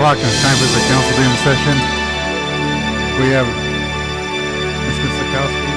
o'clock and it's time for the council day in session. We have Mr. Sikowski.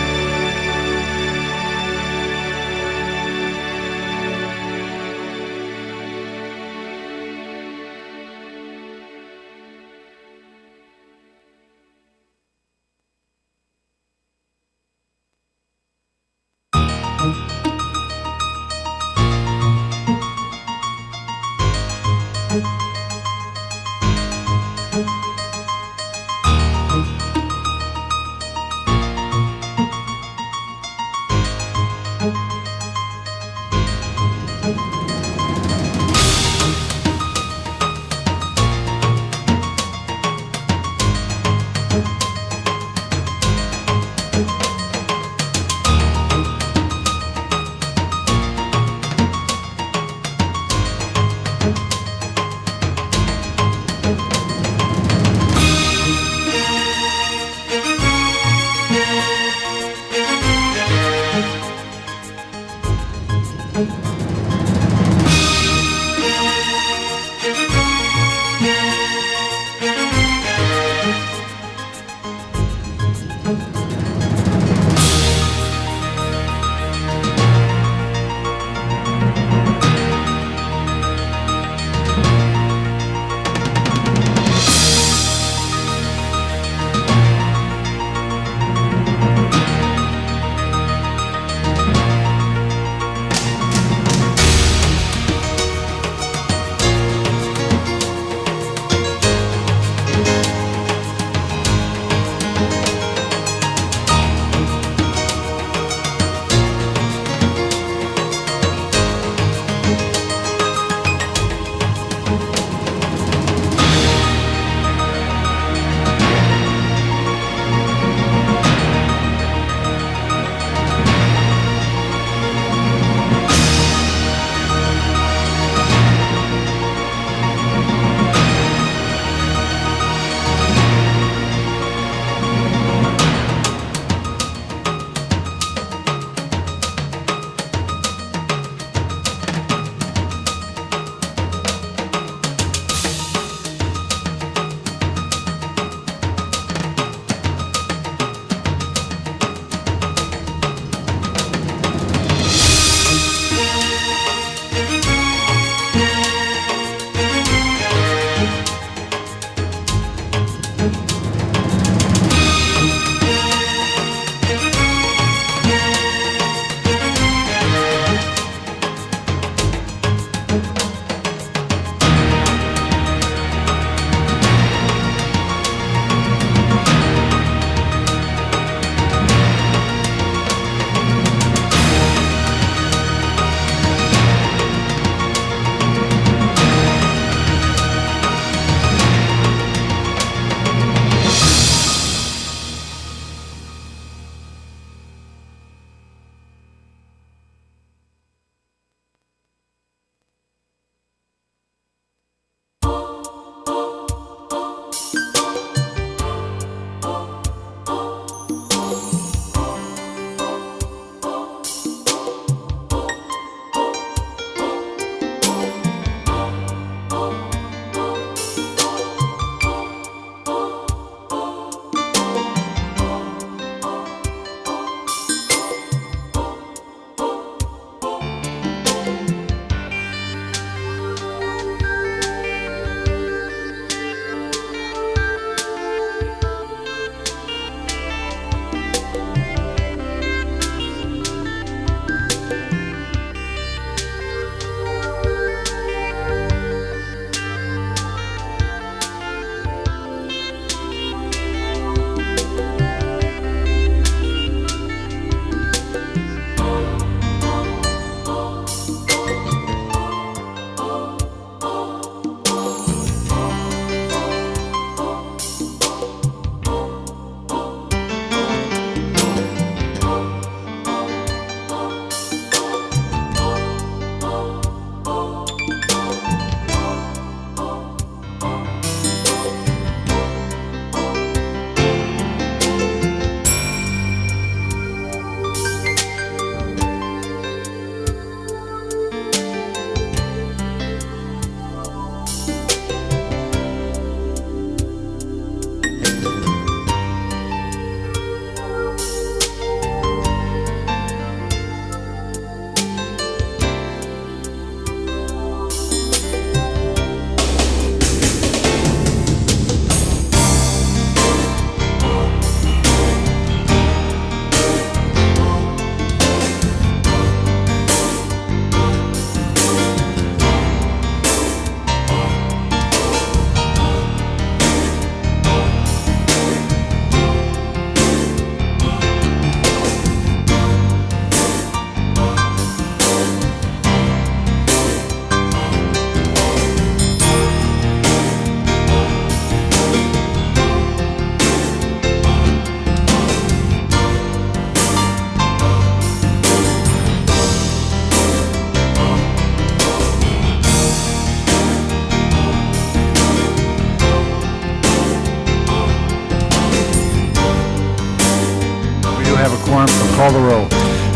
roll.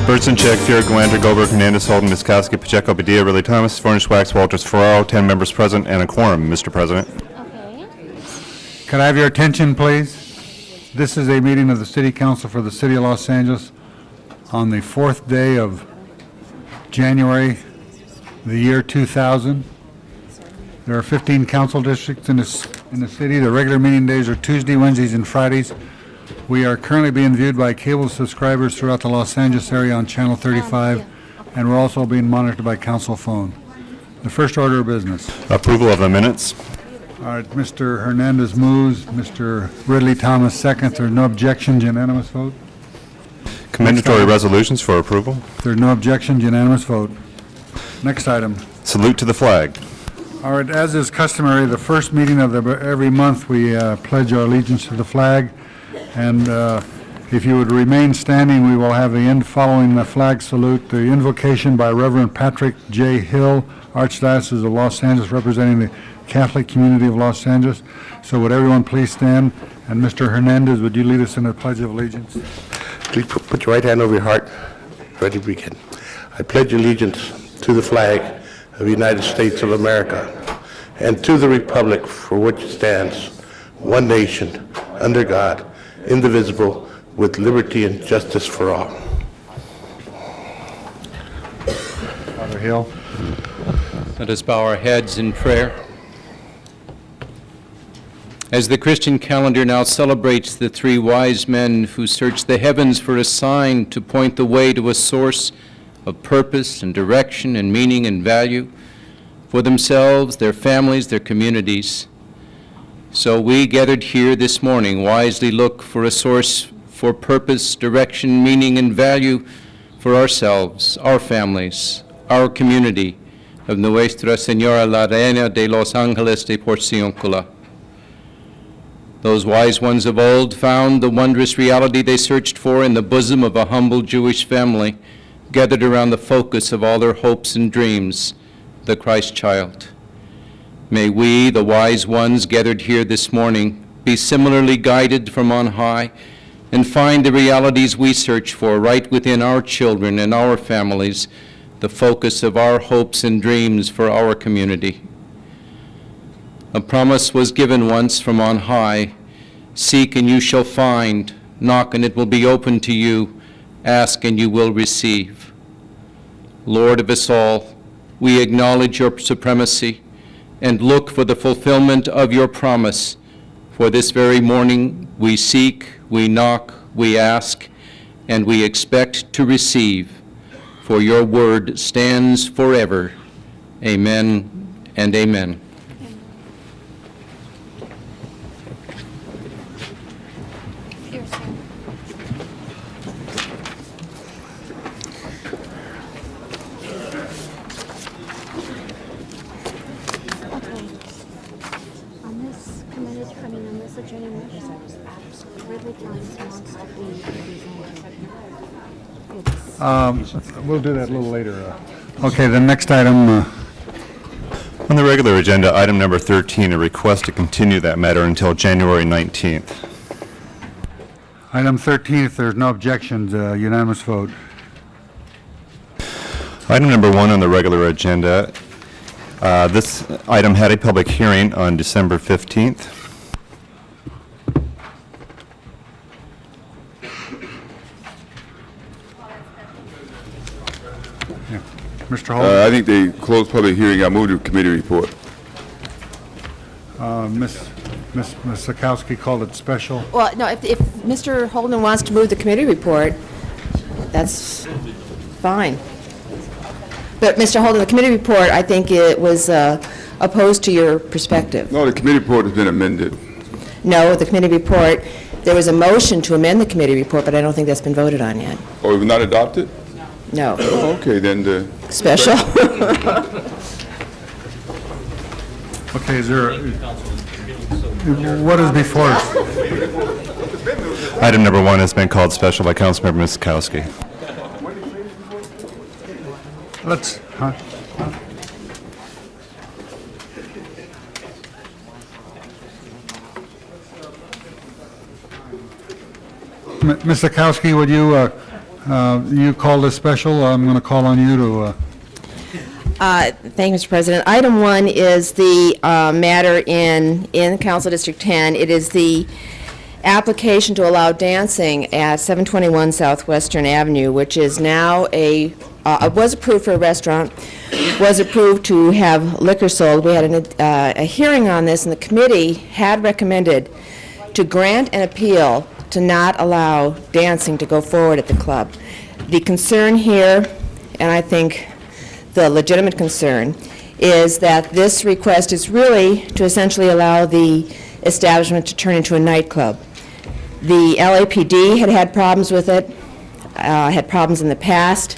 Burtson, Check, Fuhr, Galandra, Goldberg, Hernandez, Holden, Miskowski, Pacheco, Padilla, Ridley Thomas, Furnish, Wax, Walters, Ferraro, 10 members present and a quorum, Mr. President. Okay. Could I have your attention, please? This is a meeting of the City Council for the City of Los Angeles on the 4th day of January, the year 2000. There are 15 council districts in the city. The regular meeting days are Tuesday, Wednesdays, and Fridays. We are currently being viewed by cable subscribers throughout the Los Angeles area on Channel 35, and we're also being monitored by council phone. The first order of business. Approval of the minutes. All right, Mr. Hernandez moves, Mr. Ridley Thomas seconds. There's no objections, unanimous vote. Commendatory resolutions for approval. There's no objections, unanimous vote. Next item. Salute to the flag. All right, as is customary, the first meeting of every month, we pledge our allegiance to the flag. And if you would remain standing, we will have the end following the flag salute, the invocation by Reverend Patrick J. Hill, Archdiocese of Los Angeles, representing the Catholic community of Los Angeles. So would everyone please stand? And Mr. Hernandez, would you lead us in the Pledge of Allegiance? Please put your right hand over your heart. Ready to begin. I pledge allegiance to the flag of the United States of America and to the republic for which it stands, one nation, under God, indivisible, with liberty and justice for all. Father Hill. Let us bow our heads in prayer. As the Christian calendar now celebrates the three wise men who searched the heavens for a sign to point the way to a source of purpose and direction and meaning and value for themselves, their families, their communities, so we gathered here this morning wisely look for a source for purpose, direction, meaning, and value for ourselves, our families, our community of Nuestra Señora la Reina de los Ángeles de Porciúncula. Those wise ones of old found the wondrous reality they searched for in the bosom of a humble Jewish family gathered around the focus of all their hopes and dreams, the Christ child. May we, the wise ones gathered here this morning, be similarly guided from on high and find the realities we search for right within our children and our families, the focus of our hopes and dreams for our community. A promise was given once from on high, seek and you shall find, knock and it will be opened to you, ask and you will receive. Lord of us all, we acknowledge your supremacy and look for the fulfillment of your promise. For this very morning, we seek, we knock, we ask, and we expect to receive. For your word stands forever. Amen and amen. We'll do that a little later. Okay, the next item. On the regular agenda, item number 13, a request to continue that matter until January 19th. Item 13, if there's no objections, unanimous vote. Item number 1 on the regular agenda, this item had a public hearing on December 15th. Mr. Holden? I think they closed public hearing. I moved to committee report. Ms. Sikowski called it special. Well, no, if Mr. Holden wants to move the committee report, that's fine. But, Mr. Holden, the committee report, I think it was opposed to your perspective. No, the committee report has been amended. No, the committee report, there was a motion to amend the committee report, but I don't think that's been voted on yet. Oh, it was not adopted? No. Oh, okay, then the... Special? Okay, is there, what is before us? Item number 1 has been called special by Councilmember Miskowski. Let's, huh? Ms. Sikowski, would you You called this special. I'm going to call on you to, Thank you, Mr. President. Item 1 is the matter in Council District 10. It is the application to allow dancing at 721 Southwestern Avenue, which is now was approved for a restaurant, was approved to have liquor sold. We had a hearing on this, and the committee had recommended to grant an appeal to not allow dancing to go forward at the club. The concern here, and I think the legitimate concern, is that this request is really to essentially allow the establishment to turn into a nightclub. The LAPD had problems with it, had problems in the past,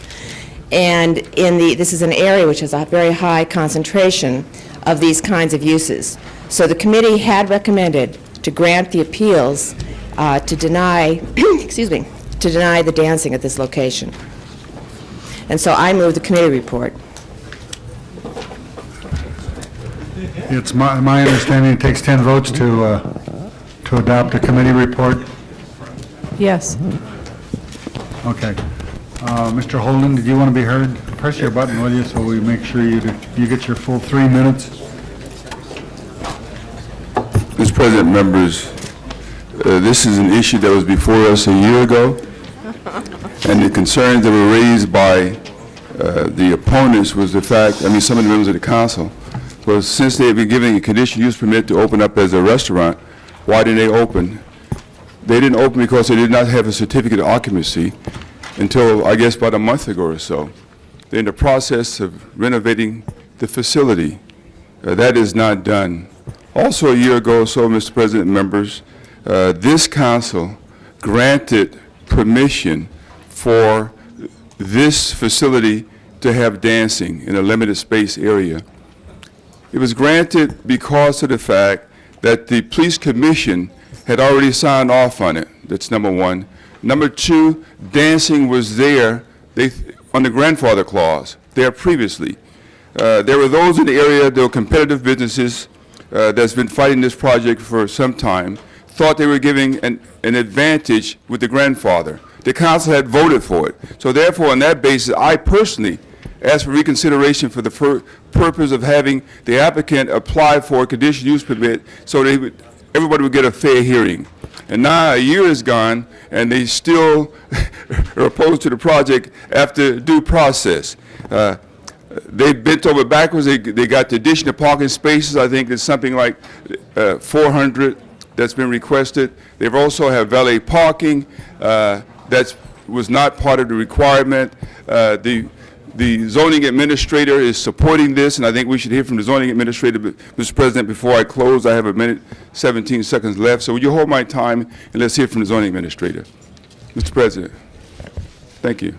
and this is an area which has a very high concentration of these kinds of uses. So the committee had recommended to grant the appeals to deny, excuse me, to deny the dancing at this location. And so I move the committee report. it's my understanding it takes 10 votes to adopt a committee report. Yes. Okay. Mr. Holden, did you want to be heard? Press your button, will you, so we make sure you get your full 3 minutes? Mr. President, members, this is an issue that was before us a year ago, and the concerns that were raised by the opponents was the fact, some of the members of the council, was since they had been given a conditional use permit to open up as a restaurant, why didn't they open? They didn't open because they did not have a certificate of occupancy until, I guess, about a month ago or so. They're in the process of renovating the facility. That is not done. Also, a year ago or so, Mr. President and members, this council granted permission for this facility to have dancing in a limited space area. It was granted because of the fact that the police commission had already signed off on it. That's number one. Number two, dancing was there on the grandfather clause there previously. There were those in the area, there were competitive businesses that's been fighting this project for some time, thought they were giving an advantage with the grandfather. The council had voted for it. So therefore, on that basis, I personally asked for reconsideration for the purpose of having the applicant apply for a conditional use permit so everybody would get a fair hearing. And now a year is gone, and they still are opposed to the project after due process. They bent over backwards. They got the additional parking spaces. I think there's something like 400 that's been requested. They've also have valet parking that was not part of the requirement. The zoning administrator is supporting this, and I think we should hear from the zoning administrator. But, Mr. President, before I close, I have a minute, 17 seconds left. So would you hold my time, and let's hear from the zoning administrator. Mr. President, thank you.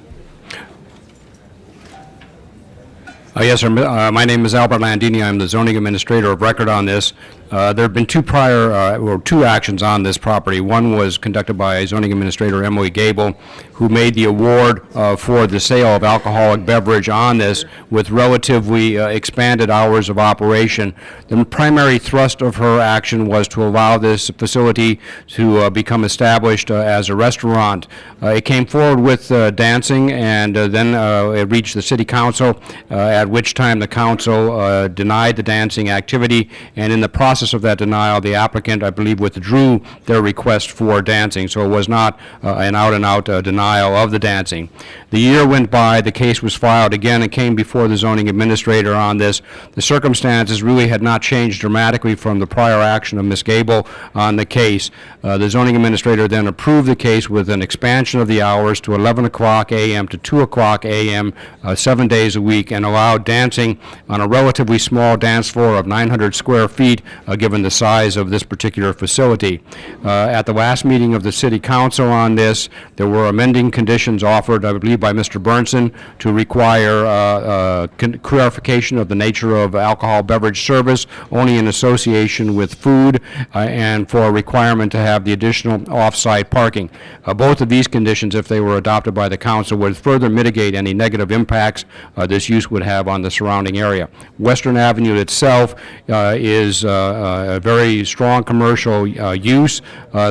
Yes, sir. My name is Albert Landini. I'm the zoning administrator of record on this. There have been two actions on this property. One was conducted by zoning administrator Emily Gable, who made the award for the sale of alcoholic beverage on this with relatively expanded hours of operation. The primary thrust of her action was to allow this facility to become established as a restaurant. It came forward with dancing, and then it reached the city council, at which time the council denied the dancing activity, and in the process of that denial, the applicant, I believe, withdrew their request for dancing, so it was not an out-and-out denial of the dancing. The year went by, the case was filed again, and came before the zoning administrator on this. The circumstances really had not changed dramatically from the prior action of Ms. Gable on the case. The zoning administrator then approved the case with an expansion of the hours to 11 o'clock a.m. to 2 o'clock a.m. 7 days a week, and allowed dancing on a relatively small dance floor of 900 square feet, given the size of this particular facility. At the last meeting of the City Council on this, there were amending conditions offered, I believe, by Mr. Burnson to require clarification of the nature of alcohol beverage service only in association with food, and for a requirement to have the additional off-site parking. Both of these conditions, if they were adopted by the council, would further mitigate any negative impacts this use would have on the surrounding area. Western Avenue itself is a very strong commercial use.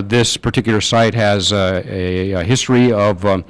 This particular site has a history of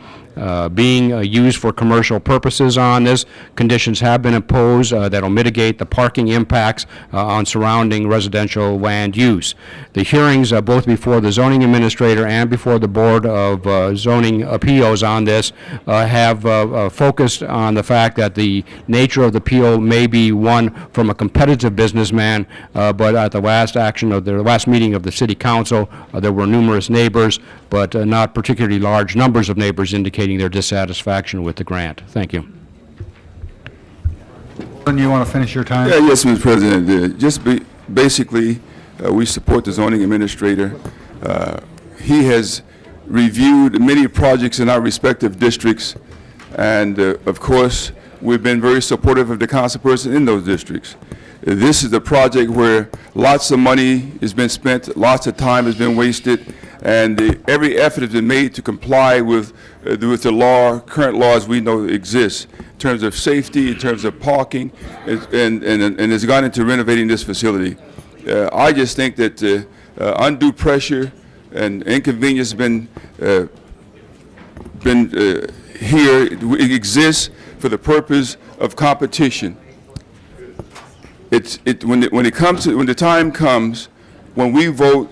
being used for commercial purposes on this. Conditions have been imposed that'll mitigate the parking impacts on surrounding residential land use. The hearings, both before the zoning administrator and before the Board of Zoning Appeals on this, have focused on the fact that the nature of the appeal may be one from a competitive businessman, but at the last meeting of the City Council, there were numerous neighbors, but not particularly large numbers of neighbors indicating their dissatisfaction with the grant. Thank you. You want to finish your time? Yeah, yes, Mr. President. Basically, we support the zoning administrator. He has reviewed many projects in our respective districts, and of course, we've been very supportive of the councilperson in those districts. This is a project where lots of money has been spent, lots of time has been wasted, and every effort has been made to comply with the law, current laws we know exist, in terms of safety, in terms of parking, and has gone into renovating this facility. I just think that undue pressure and inconvenience has been here. It exists for the purpose of competition. When the time comes when we vote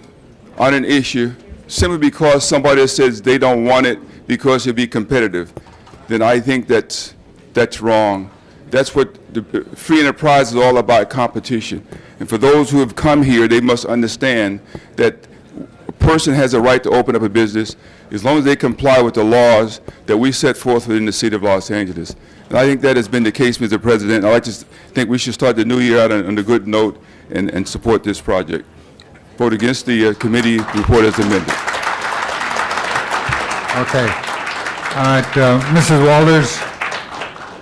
on an issue simply because somebody says they don't want it because it'll be competitive, then I think that's wrong. That's what the free enterprise is all about, competition. And for those who have come here, they must understand that a person has a right to open up a business as long as they comply with the laws that we set forth within the city of Los Angeles. And I think that has been the case, Mr. President. I just think we should start the new year out on a good note and support this project. Vote against the committee report as amended. Okay. All right, Mrs. Walters,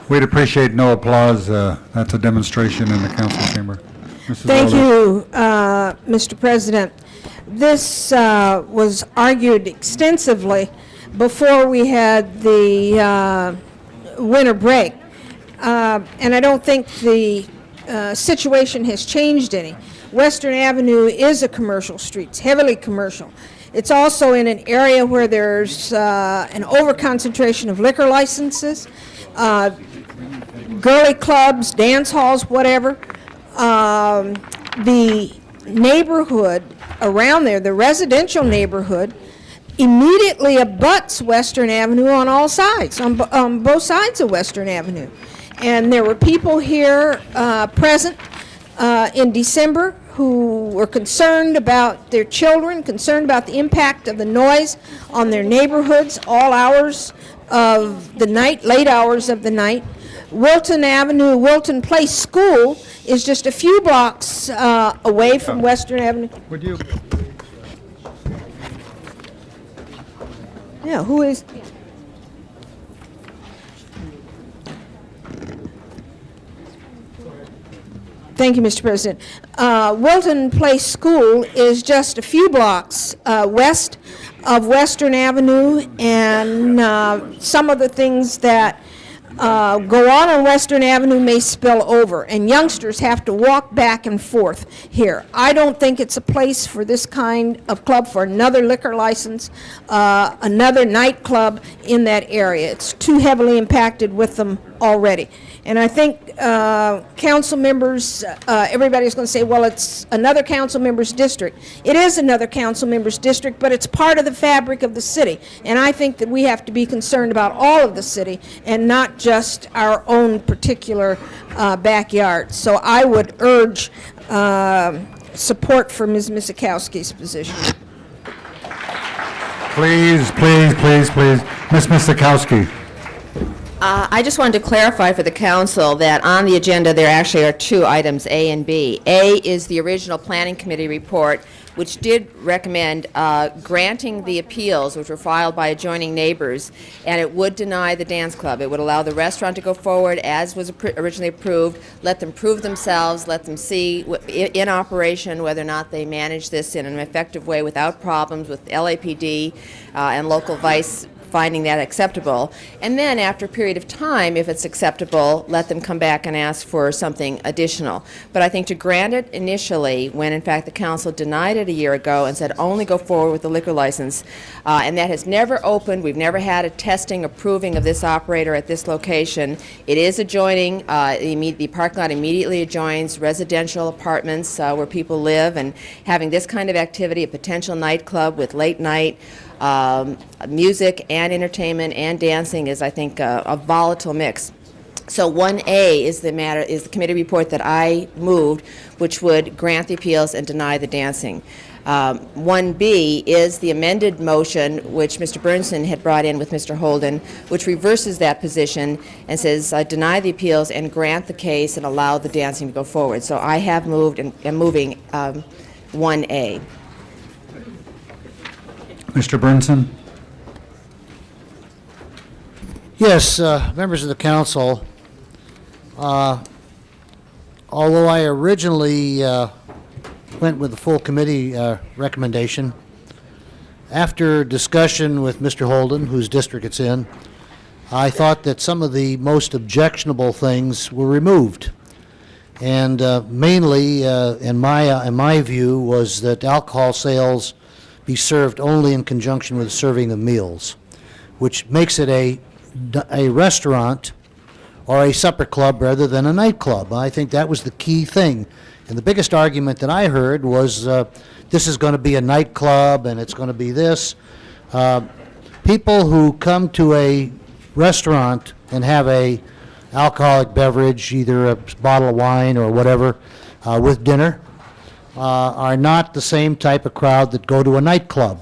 we'd appreciate no applause. That's a demonstration in the council chamber. Mrs. Thank Walters. you, Mr. President. This was argued extensively before we had the winter break, and I don't think the situation has changed any. Western Avenue is a commercial street. It's heavily commercial. It's also in an area where there's an overconcentration of liquor licenses, girly clubs, dance halls, whatever. The neighborhood around there, the residential neighborhood, immediately abuts Western Avenue on all sides, on both sides of Western Avenue. And there were people here present in December who were concerned about their children, concerned about the impact of the noise on their neighborhoods, all hours of the night, late hours of the night. Wilton Avenue, Wilton Place School is just a few blocks away from Western Avenue. Would you? Yeah, who is? Thank you, Mr. President. Wilton Place School is just a few blocks west of Western Avenue, and some of the things that go on Western Avenue may spill over, and youngsters have to walk back and forth here. I don't think it's a place for this kind of club, for another liquor license, another nightclub in that area. It's too heavily impacted with them already. And I think council members, everybody's going to say, well, it's another council member's district. It is another council member's district, but it's part of the fabric of the city. And I think that we have to be concerned about all of the city and not just our own particular backyard. So I would urge support for Ms. Misikowski's position. Please, please, please, please. Ms. Misikowski. I just wanted to clarify for the council that on the agenda there actually are two items, A and B. A is the original Planning Committee report, which did recommend granting the appeals which were filed by adjoining neighbors, and it would deny the dance club. It would allow the restaurant to go forward as was originally approved, let them prove themselves, let them see in operation whether or not they manage this in an effective way without problems with LAPD and local vice finding that acceptable. And then, after a period of time, if it's acceptable, let them come back and ask for something additional. But I think to grant it initially, when in fact the council denied it a year ago and said only go forward with the liquor license, and that has never opened, we've never had a testing approving of this operator at this location. It is adjoining, the parking lot immediately adjoins residential apartments where people live, and having this kind of activity, a potential nightclub with late night music and entertainment and dancing is, I think, a volatile mix. So 1A is the committee report that I moved, which would grant the appeals and deny the dancing. 1B is the amended motion, which Mr. Burnson had brought in with Mr. Holden, which reverses that position and says deny the appeals and grant the case and allow the dancing to go forward. So I have moved and am moving 1A. Mr. Burnson? Yes, members of the council, although I originally went with the full committee recommendation, after discussion with Mr. Holden, whose district it's in, I thought that some of the most objectionable things were removed. And mainly, in my view, was that alcohol sales be served only in conjunction with the serving of meals, which makes it a restaurant or a supper club rather than a nightclub. I think that was the key thing. And the biggest argument that I heard was this is going to be a nightclub and it's going to be this. People who come to a restaurant and have a alcoholic beverage, either a bottle of wine or whatever, with dinner, are not the same type of crowd that go to a nightclub.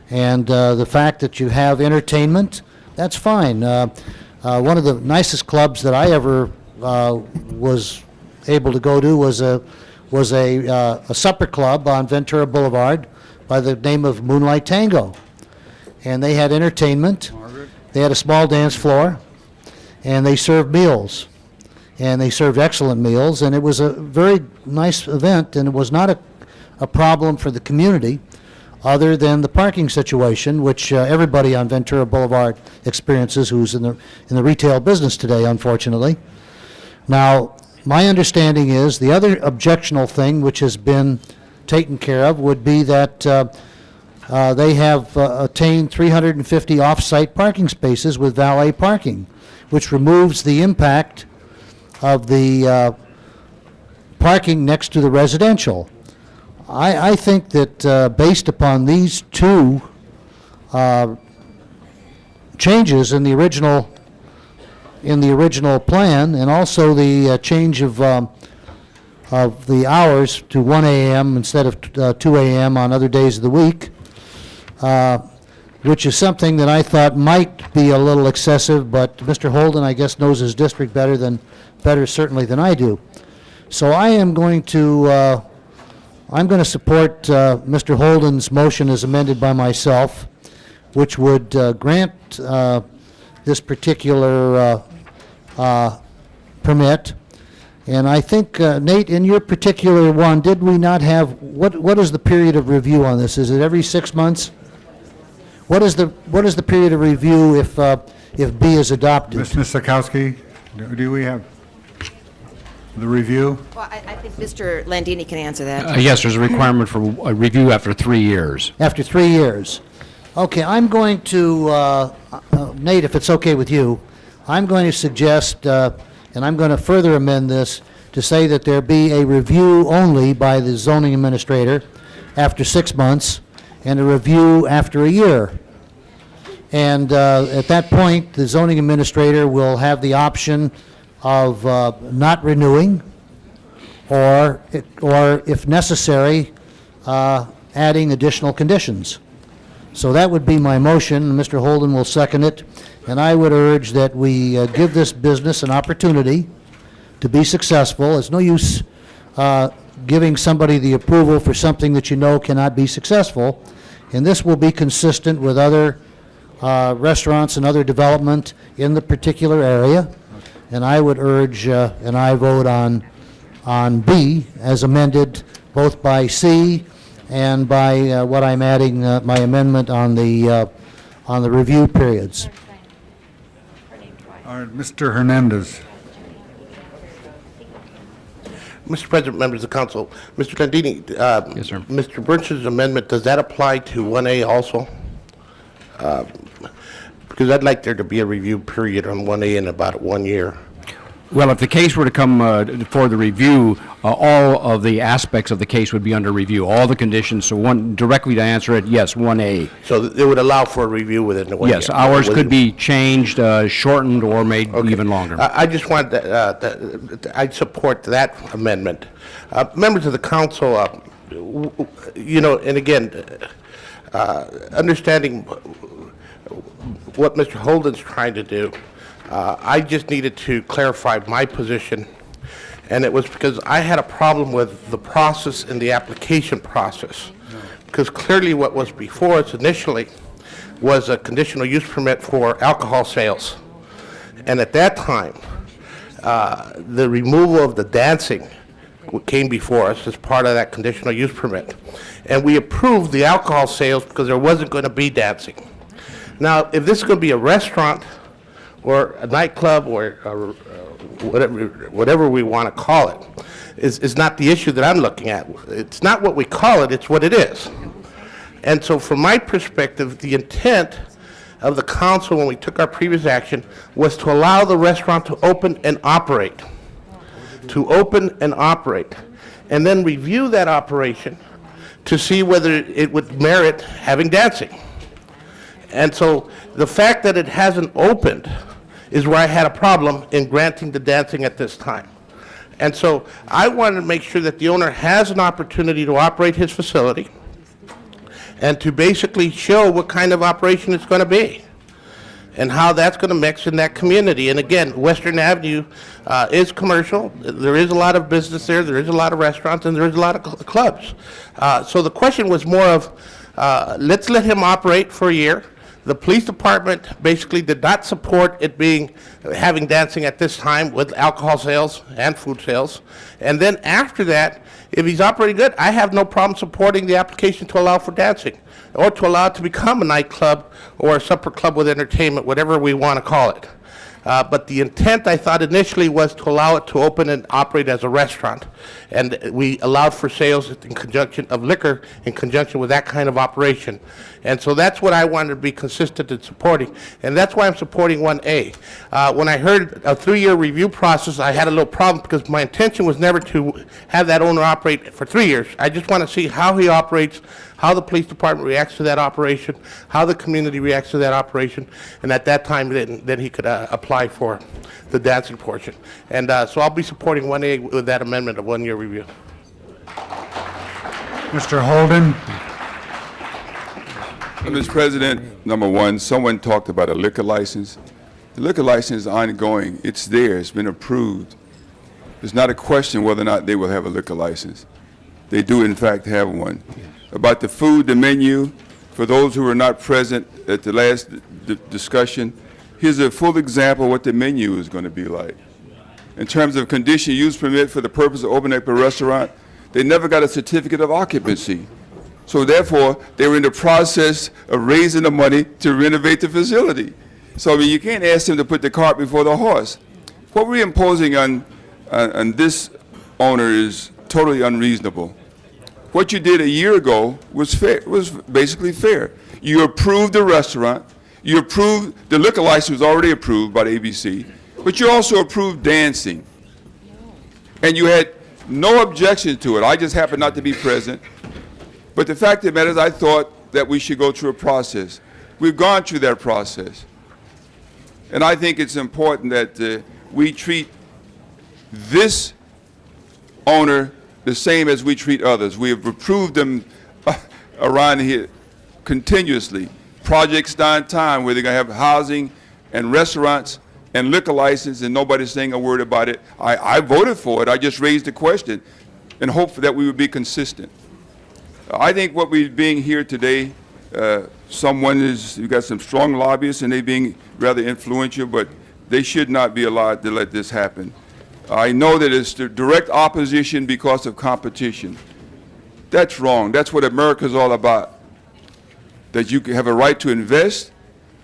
And the fact that you have entertainment, that's fine. One of the nicest clubs that I ever was able to go to was a supper club on Ventura Boulevard by the name of Moonlight Tango. And they had entertainment, they had a small dance floor, and they served meals. And they served excellent meals, and it was a very nice event, and it was not a problem for the community other than the parking situation, which everybody on Ventura Boulevard experiences who's in the retail business today, unfortunately. Now, my understanding is the other objectionable thing which has been taken care of would be that they have attained 350 off-site parking spaces with valet parking, which removes the impact of the parking next to the residential. I think that based upon these two changes in the original plan, and also the change of the hours to 1 a.m. instead of 2 a.m. on other days of the week, which is something that I thought might be a little excessive, but Mr. Holden, I guess, knows his district better certainly than I do. So I am going to support Mr. Holden's motion as amended by myself, which would grant this particular permit. And I think, Nate, in your particular one, did we not have, what is the period of review on this? Is it every 6 months? What is the period of review if B is adopted? Ms. Sakowski, do we have the review? Well, I think Mr. Landini can answer that. Yes, there's a requirement for a review after 3 years. After 3 years. Okay, I'm going to, Nate, if it's okay with you, I'm going to suggest, and I'm going to further amend this to say that there be a review only by the zoning administrator after 6 months and a review after a year. And at that point, the zoning administrator will have the option of not renewing or if necessary, adding additional conditions. So that would be my motion. Mr. Holden will second it. And I would urge that we give this business an opportunity to be successful. It's no use giving somebody the approval for something that you know cannot be successful. And this will be consistent with other restaurants and other development in the particular area. And I would urge, and I vote on B as amended both by C and by what I'm adding, my amendment on the on the review periods. All right, Mr. Hernandez. Mr. President, members of the council, Mr. Landini. Yes, sir. Mr. Burns' amendment, does that apply to 1A also? Because I'd like there to be a review period on 1A in about 1 year. Well, if the case were to come for the review, all of the aspects of the case would be under review, all the conditions. So directly to answer it, yes, 1A. So it would allow for a review within the 1 year? Yes, hours could be changed, shortened, or made even longer. I just want, I'd support that amendment. Members of the council, and again, understanding what Mr. Holden's trying to do, I just needed to clarify my position, and it was because I had a problem with the process and the application process. Because clearly what was before us initially was a conditional use permit for alcohol sales. And at that time, the removal of the dancing came before us as part of that conditional use permit. And we approved the alcohol sales because there wasn't going to be dancing. Now, if this is going to be a restaurant or a nightclub or whatever we want to call it, is not the issue that I'm looking at. It's not what we call it, it's what it is. And so from my perspective, the intent of the council when we took our previous action was to allow the restaurant to open and operate. To open and operate. And then review that operation to see whether it would merit having dancing. And so the fact that it hasn't opened is where I had a problem in granting the dancing at this time. And so I wanted to make sure that the owner has an opportunity to operate his facility and to basically show what kind of operation it's going to be and how that's going to mix in that community. And again, Western Avenue is commercial. There is a lot of business there. There is a lot of restaurants, and there is a lot of clubs. So the question was more of, let's let him operate for a year. The police department basically did not support it having dancing at this time with alcohol sales and food sales. And then after that, if he's operating good, I have no problem supporting the application to allow for dancing or to allow it to become a nightclub or a supper club with entertainment, whatever we want to call it. But the intent, I thought initially, was to allow it to open and operate as a restaurant. And we allowed for sales in conjunction of liquor in conjunction with that kind of operation. And so that's what I wanted to be consistent in supporting. And that's why I'm supporting 1A. When I heard a 3-year review process, I had a little problem because my intention was never to have that owner operate for 3 years. I just want to see how he operates, how the police department reacts to that operation, how the community reacts to that operation, and at that time then he could apply for the dancing portion. And so I'll be supporting 1A with that amendment of 1-year review. Mr. Holden? Mr. President, number one, someone talked about a liquor license. The liquor license is ongoing. It's there. It's been approved. It's not a question whether or not they will have a liquor license. They do, in fact, have one. About the food, the menu, for those who were not present at the last discussion, here's a full example of what the menu is going to be like. In terms of conditional use permit for the purpose of opening up a restaurant, they never got a certificate of occupancy. So therefore, they were in the process of raising the money to renovate the facility. So I mean, you can't ask them to put the cart before the horse. What we're imposing on this owner is totally unreasonable. What you did a year ago was fair, was basically fair. You approved the restaurant, you approved, the liquor license was already approved by the ABC, but you also approved dancing. And you had no objection to it. I just happened not to be present. But the fact of the matter is, I thought that we should go through a process. We've gone through that process. And I think it's important that we treat this owner the same as we treat others. We have approved them around here continuously. Projects downtown where they're going to have housing and restaurants and liquor license, and nobody's saying a word about it. I voted for it. I just raised the question and hope that we would be consistent. I think what we're being here today, you've got some strong lobbyists and they're being rather influential, but they should not be allowed to let this happen. I know that it's the direct opposition because of competition. That's wrong. That's what America's all about. That you have a right to invest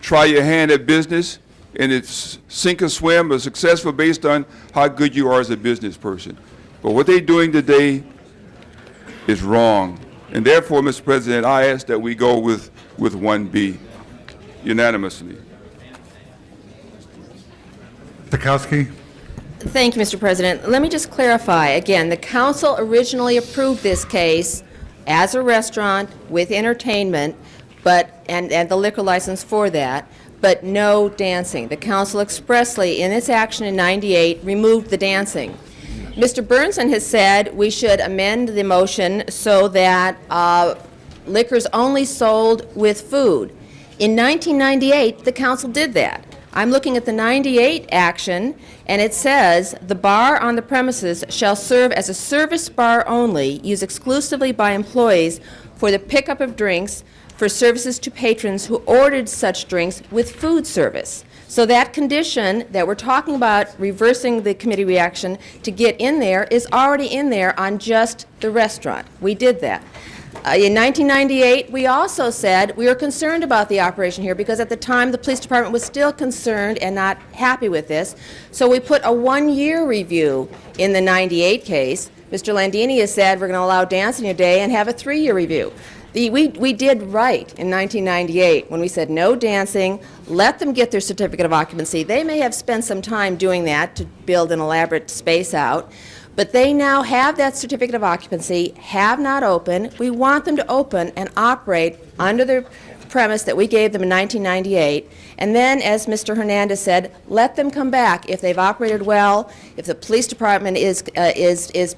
try your hand at business, and it's sink or swim or successful based on how good you are as a business person. But what they're doing today is wrong. And therefore, Mr. President, I ask that we go with 1B unanimously. Stokowski? Thank you, Mr. President. Let me just clarify. Again, the council originally approved this case as a restaurant with entertainment, and the liquor license for that, but no dancing. The council expressly, in its action in '98, removed the dancing. Mr. Burnson has said we should amend the motion so that liquor's only sold with food. In 1998, the council did that. I'm looking at the '98 action, and it says, "The bar on the premises shall serve as a service bar only, used exclusively by employees for the pickup of drinks for services to patrons who ordered such drinks with food service." So that condition that we're talking about reversing the committee reaction to get in there is already in there on just the restaurant. We did that. In 1998, we also said we were concerned about the operation here because at the time the police department was still concerned and not happy with this. So we put a one-year review in the '98 case. Mr. Landini has said we're going to allow dancing a day and have a 3-year review. We did right in 1998 when we said no dancing, let them get their certificate of occupancy. They may have spent some time doing that to build an elaborate space out, but they now have that certificate of occupancy, have not opened. We want them to open and operate under the premise that we gave them in 1998. And then, as Mr. Hernandez said, let them come back if they've operated well, if the police department is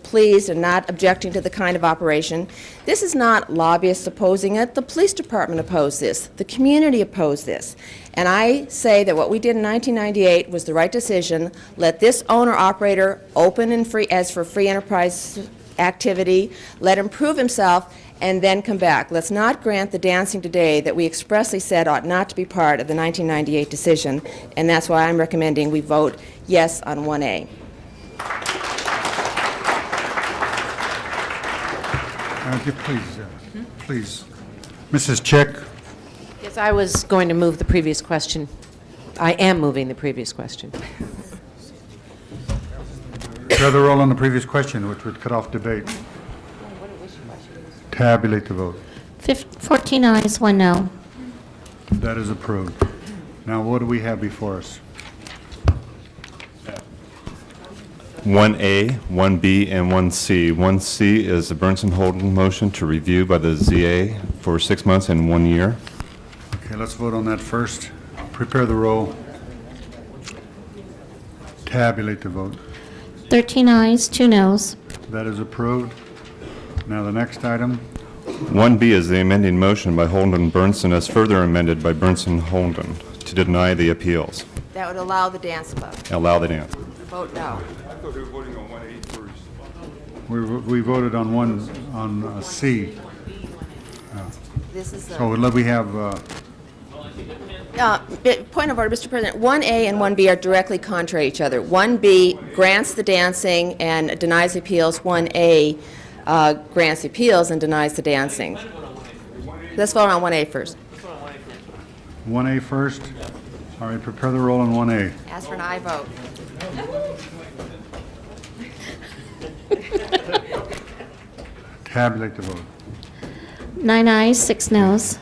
pleased and not objecting to the kind of operation. This is not lobbyists opposing it. The police department opposed this. The community opposed this. And I say that what we did in 1998 was the right decision. Let this owner-operator open and free as for free enterprise activity, let him prove himself, and then come back. Let's not grant the dancing today that we expressly said ought not to be part of the 1998 decision, and that's why I'm recommending we vote yes on 1A. Please. Mrs. Chick? Yes, I was going to move the previous question. I am moving the previous question. Declare the roll on the previous question, which would cut off debate. Tabulate the vote. 14 ayes, 1 no. That is approved. Now, what do we have before us? 1A, 1B, and 1C. 1C is the Burnson Holden motion to review by the ZA for 6 months and 1 year. Okay, let's vote on that first. Prepare the roll. Tabulate the vote. 13 ayes, 2 noes. That is approved. Now, the next item. 1B is the amending motion by Holden and Burnson as further amended by Burnson Holden to deny the appeals. That would allow the dance club. Allow the dance. Vote no. I thought we were voting on 1A first. We voted on C. This is So we have, point of order, Mr. President. 1A and 1B are directly contrary to each other. 1B grants the dancing and denies the appeals. 1A grants the appeals and denies the dancing. Let's vote on 1A first. 1A first. All right, prepare the roll on 1A. Ask for an aye vote. Tabulate the vote. 9 ayes, 6 noes.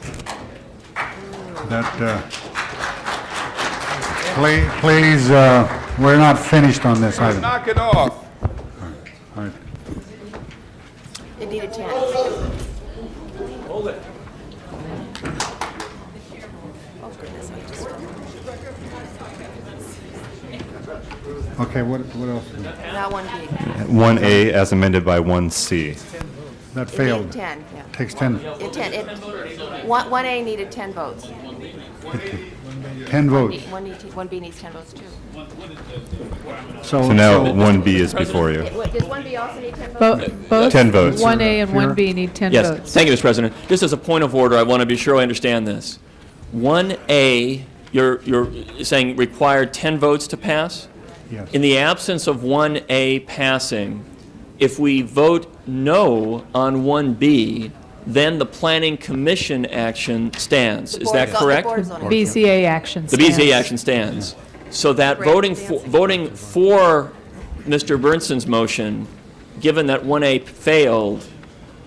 That, please, we're not finished on this item. Knock it off. All right. It needed 10. Okay, what else? Not 1B. 1A as amended by 1C. That It failed. needed 10, yeah. Takes 10 1A needed 10 votes. 10 votes. 1B needs 10 votes, too. So now 1B is before you. Does 1B also need 10 votes? Both 10 votes. 1A and 1B need 10 Yes, votes. thank you, Mr. President. Just as a point of order, I want to be sure I understand this. 1A, you're saying required 10 votes to pass? Yes. In the absence of 1A passing, if we vote no on 1B, then the Planning Commission action stands. Is that correct? BZA action The BZA action stands. So that voting for Mr. Bernson's motion, given that 1A failed,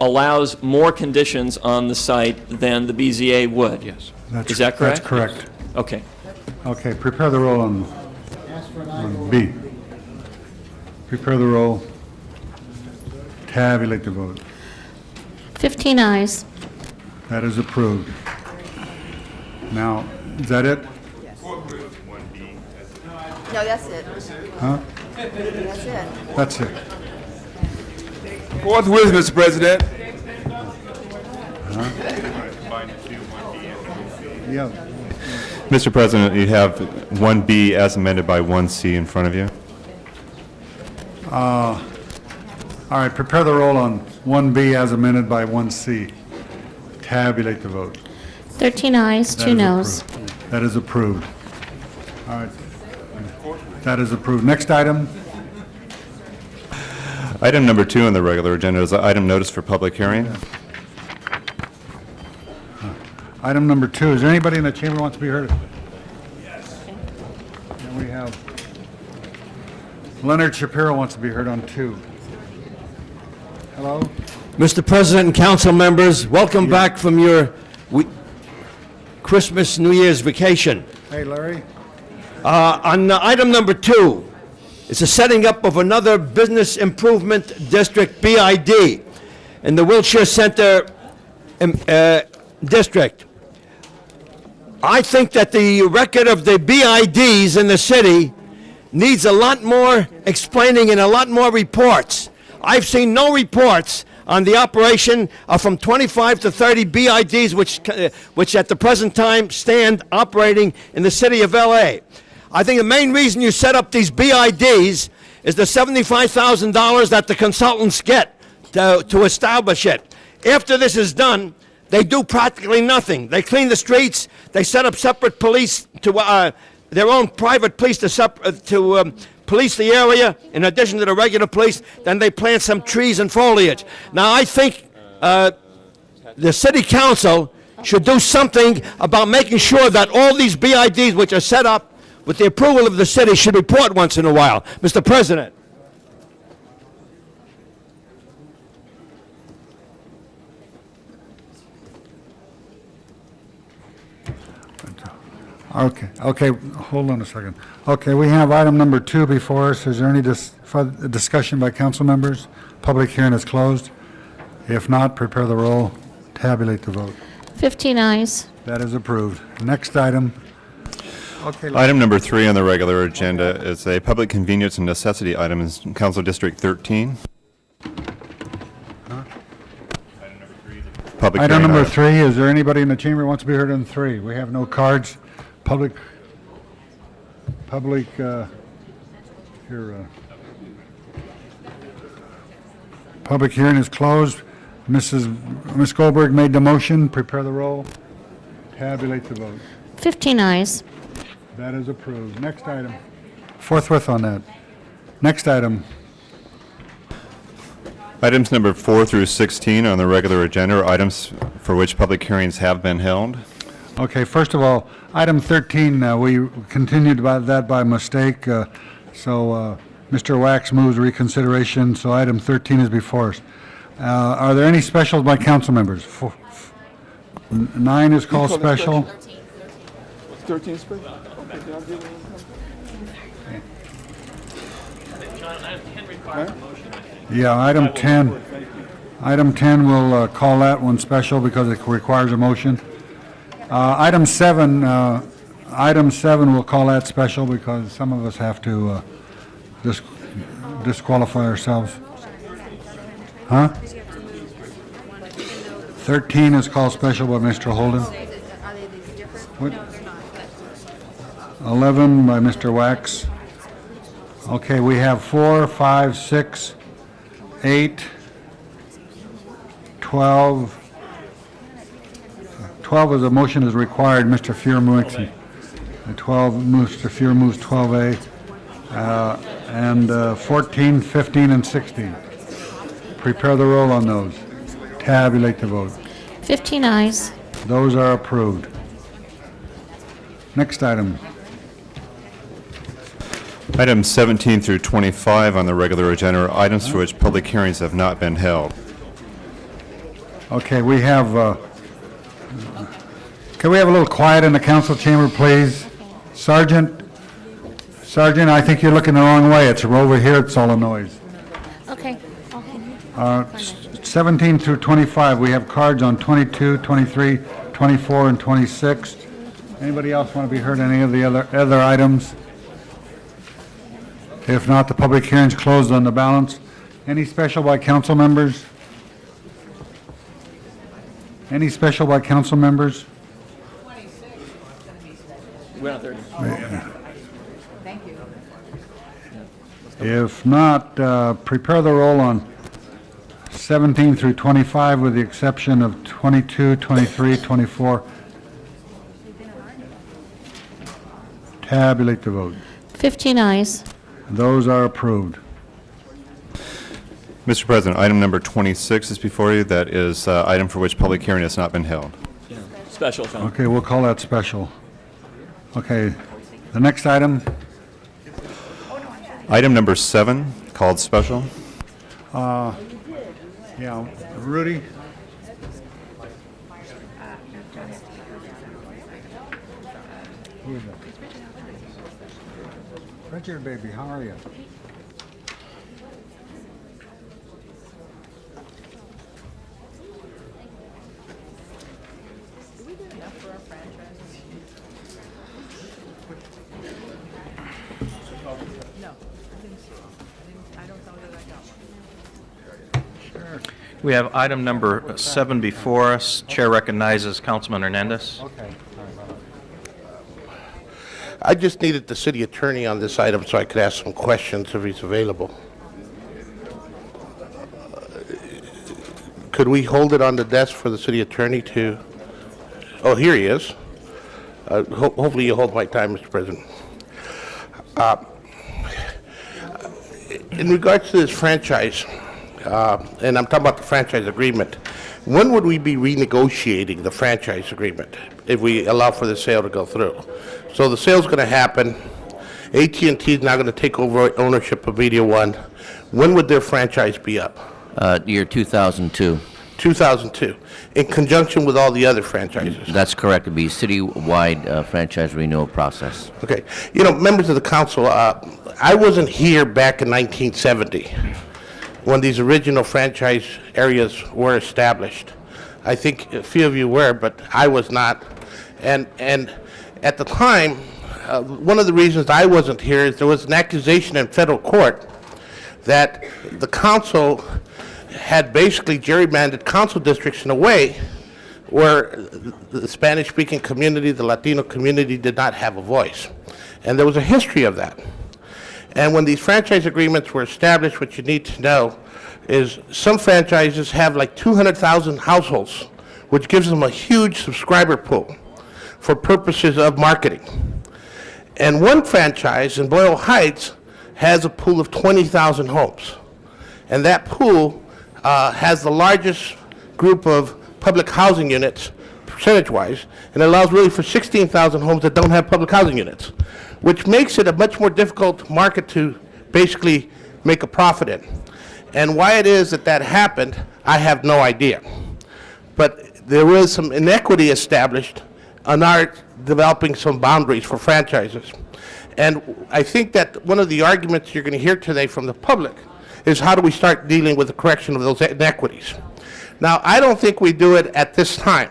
allows more conditions on the site than the BZA would? Yes. Is that correct? That's correct. Okay. Okay, prepare the roll on B. Prepare the roll. Tabulate the vote. 15 eyes. That is approved. Now, is that it? No, that's it. Huh? That's it. That's it. Forthwith, Mr. President. Yeah. Mr. President, you have 1B as amended by 1C in front of you. All right, prepare the roll on 1B as amended by 1C. Tabulate the vote. 13 eyes, That 2 is noes. approved. That is approved. All right. That is approved. Next item. Item number 2 on the regular agenda is item notice for public hearing. Item number 2. Is there anybody in the chamber who wants to be heard? Yes. And we have Leonard Shapiro wants to be heard on 2. Hello? Mr. President and council members, welcome back from your Christmas, New Year's vacation. Hey, Larry. On item number 2, it's a setting up of another Business Improvement District, BID, in the Wilshire Center District. I think that the record of the BIDs in the city needs a lot more explaining and a lot more reports. I've seen no reports on the operation of from 25 to 30 BIDs, which at the present time stand operating in the city of LA. I think the main reason you set up these BIDs is the $75,000 that the consultants get to establish it. After this is done, they do practically nothing. They clean the streets, they set up separate police to their own private police to police the area in addition to the regular police. Then they plant some trees and foliage. Now I think the city council should do something about making sure that all these BIDs which are set up with the approval of the city should report once in a while. Mr. President. Okay, hold on a second. Okay, we have item number 2 before us. Is there any further discussion by council members? Public hearing is closed. If not, prepare the roll, tabulate the vote. 15 eyes. That is approved. Next item. Okay, Item number 3 on the regular agenda is a public convenience and necessity item in Council District 13. Public item hearing number 3, is there anybody in the chamber who wants to be heard on 3? We have no cards. Public, public hearing is closed. Ms. Goldberg made the motion. Prepare the roll. Tabulate the vote. 15 eyes. That is approved. Next item. Forthwith on that. Next item. Items number 4 through 16 on the regular agenda are items for which public hearings have been held. Okay, first of all, item 13, we continued that by mistake, so Mr. Wax moves reconsideration, so item 13 is before us. Are there any specials by council members? 9 is called special. 13 special? Yeah, item 10. Item 10, we'll call that one special because it requires a motion. Item 7, we'll call that special because some of us have to disqualify ourselves. Huh? 13 is called special by Mr. Holden. What? 11 by Mr. Wax. Okay, we have 4, 5, 6, 8, 12. 12 as a motion is required. Mr. Fuhr moves 12A. And 14, 15, and 16. Prepare the roll on those. Tabulate the vote. 15 ayes. Those are approved. Next item. Items 17 through 25 on the regular agenda are items for which public hearings have not been held. Okay, we have, can we have a little quiet in the council chamber, please? Sergeant, I think you're looking the wrong way. It's over here, it's all the noise. Okay. 17 through 25, we have cards on 22, 23, 24, and 26. Anybody else want to be heard on any of the other items? If not, the public hearing's closed on the balance. Any special by council members? Any special by council members? We're not there. If not, prepare the roll on 17 through 25 with the exception of 22, 23, 24. Tabulate the vote. 15 ayes. Those are approved. Mr. President, item number 26 is before you. That is item for which public hearing has not been held. Special, John. Okay, we'll call that special. Okay, the next item, Item number 7, called special. yeah, Rudy? Who is that? Richard, baby, how are you? We have item number 7 before us. Chair recognizes Councilman Hernandez. Okay. I just needed the city attorney on this item so I could ask some questions if he's available. Could we hold it on the desk for the city attorney to... Oh, here he is. Hopefully you'll hold my time, Mr. President. In regards to this franchise, and I'm talking about the franchise agreement, when would we be renegotiating the franchise agreement if we allow for the sale to go through? So the sale's going to happen. AT&T is now going to take over ownership of Media One. When would their franchise be up? Year 2002. 2002, in conjunction with all the other franchises. That's correct. It'd be citywide franchise renewal process. Okay. You know, members of the council, I wasn't here back in 1970 when these original franchise areas were established. I think a few of you were, but I was not. And at the time, one of the reasons I wasn't here is there was an accusation in federal court that the council had basically gerrymandered council districts in a way where the Spanish-speaking community, the Latino community did not have a voice. And there was a history of that. And when these franchise agreements were established, what you need to know is some franchises have like 200,000 households, which gives them a huge subscriber pool for purposes of marketing. And one franchise in Boyle Heights has a pool of 20,000 homes. And that pool has the largest group of public housing units, percentage-wise, and it allows really for 16,000 homes that don't have public housing units, which makes it a much more difficult market to basically make a profit in. And why it is that that happened, I have no idea. But there was some inequity established on our developing some boundaries for franchises. And I think that one of the arguments you're going to hear today from the public is how do we start dealing with the correction of those inequities. Now, I don't think we do it at this time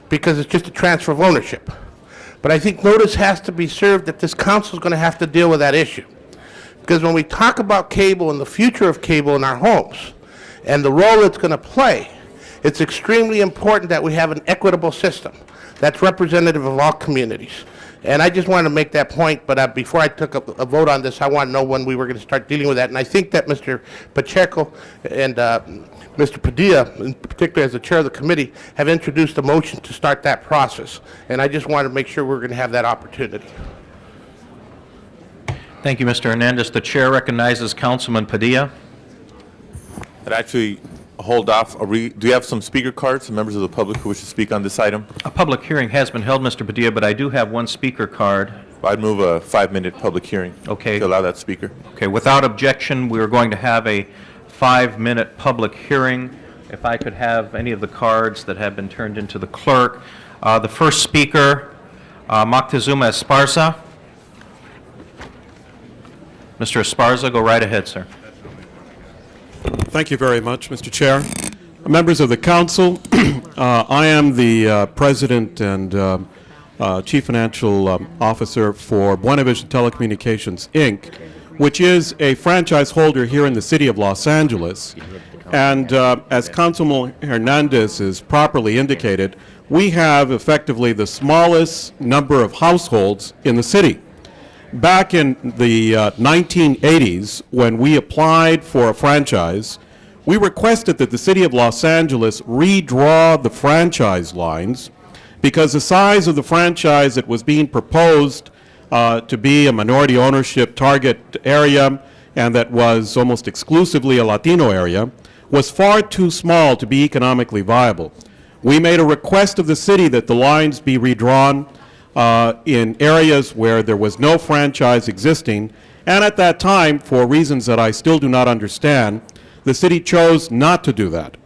because it's just a transfer of ownership. But I think notice has to be served that this council is going to have to deal with that issue. Because when we talk about cable and the future of cable in our homes and the role it's going to play, it's extremely important that we have an equitable system that's representative of all communities. And I just wanted to make that point, but before I took a vote on this, I want to know when we were going to start dealing with that. And I think that Mr. Pacheco and Mr. Padilla, in particular as the chair of the committee, have introduced a motion to start that process. And I just wanted to make sure we're going to have that opportunity. Thank you, Mr. Hernandez. The chair recognizes Councilman Padilla. It actually hold off. Do you have some speaker cards, some members of the public who wish to speak on this item? A public hearing has been held, Mr. Padilla, but I do have one speaker card. I'd move a 5-minute public hearing. Okay. To allow that speaker. Okay, without objection, we are going to have a 5-minute public hearing. If I could have any of the cards that have been turned into the clerk. The first speaker, Moctezuma Esparza. Mr. Esparza, go right ahead, sir. Thank you very much, Mr. Chair. Members of the council, I am the president and chief financial officer for Buena Vision Telecommunications, Inc., which is a franchise holder here in the city of Los Angeles. And as Councilman Hernandez has properly indicated, we have effectively the smallest number of households in the city. Back in the 1980s, when we applied for a franchise, we requested that the city of Los Angeles redraw the franchise lines because the size of the franchise that was being proposed to be a minority ownership target area and that was almost exclusively a Latino area was far too small to be economically viable. We made a request of the city that the lines be redrawn in areas where there was no franchise existing, and at that time, for reasons that I still do not understand, the city chose not to do that.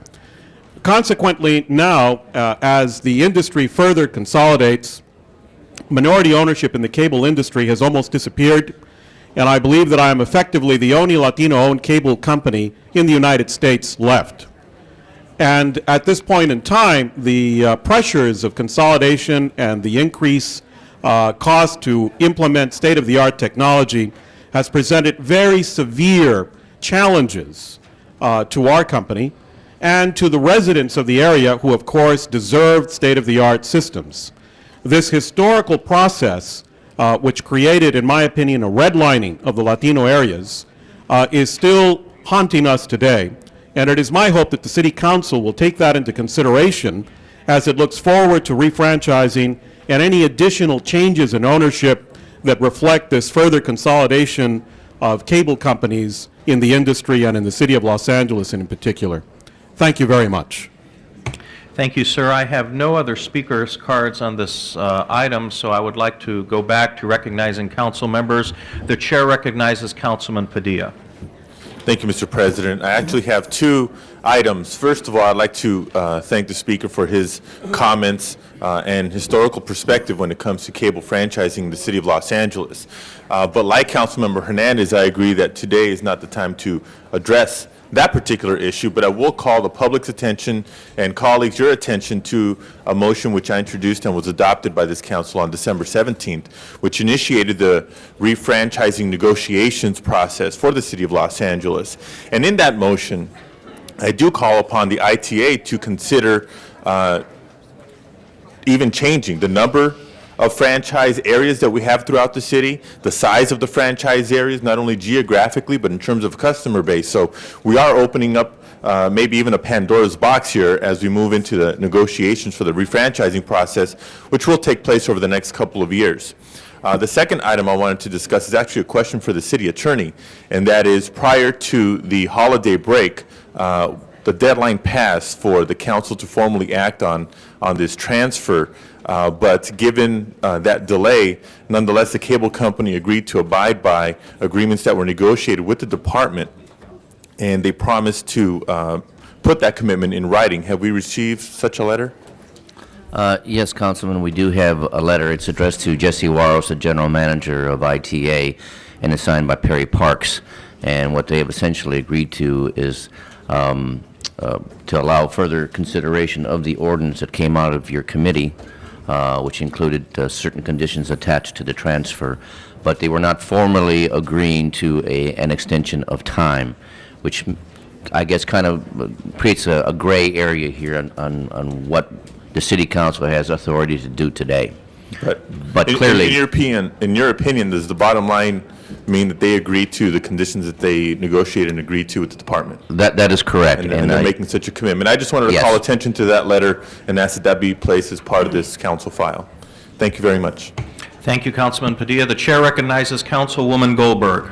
Consequently, now, as the industry further consolidates, minority ownership in the cable industry has almost disappeared, and I believe that I am effectively the only Latino-owned cable company in the United States left. And at this point in time, the pressures of consolidation and the increased cost to implement state-of-the-art technology has presented very severe challenges to our company and to the residents of the area who, of course, deserved state-of-the-art systems. This historical process, which created, in my opinion, a redlining of the Latino areas, is still haunting us today. And it is my hope that the City Council will take that into consideration as it looks forward to refranchising and any additional changes in ownership that reflect this further consolidation of cable companies in the industry and in the City of Los Angeles in particular. Thank you very much. Thank you, sir. I have no other speakers' cards on this item, so I would like to go back to recognizing council members. The chair recognizes Councilman Padilla. Thank you, Mr. President. I actually have 2 items. First of all, I'd like to thank the speaker for his comments and historical perspective when it comes to cable franchising in the city of Los Angeles. But like Councilmember Hernandez, I agree that today is not the time to address that particular issue, but I will call the public's attention and colleagues your attention to a motion which I introduced and was adopted by this council on December 17th, which initiated the refranchising negotiations process for the city of Los Angeles. And in that motion, I do call upon the ITA to consider even changing the number of franchise areas that we have throughout the city, the size of the franchise areas, not only geographically, but in terms of customer base. So we are opening up maybe even a Pandora's box here as we move into the negotiations for the refranchising process, which will take place over the next couple of years. The second item I wanted to discuss is actually a question for the city attorney, and that is prior to the holiday break, the deadline passed for the council to formally act on this transfer. But given that delay, nonetheless, the cable company agreed to abide by agreements that were negotiated with the department, and they promised to put that commitment in writing. Have we received such a letter? Yes, Councilman, we do have a letter. It's addressed to Jesse Juarez, the general manager of ITA, and it's signed by Perry Parks. And what they have essentially agreed to is to allow further consideration of the ordinance that came out of your committee, which included certain conditions attached to the transfer, but they were not formally agreeing to an extension of time, which I guess kind of creates a gray area here on what the City Council has authority to do today. But clearly, in your opinion, does the bottom line mean that they agreed to the conditions that they negotiated and agreed to with the department? That is correct. And they're making such a commitment. I just wanted to call attention to that letter and ask that be placed as part of this council file. Thank you very much. Thank you, Councilman Padilla. The chair recognizes Councilwoman Goldberg.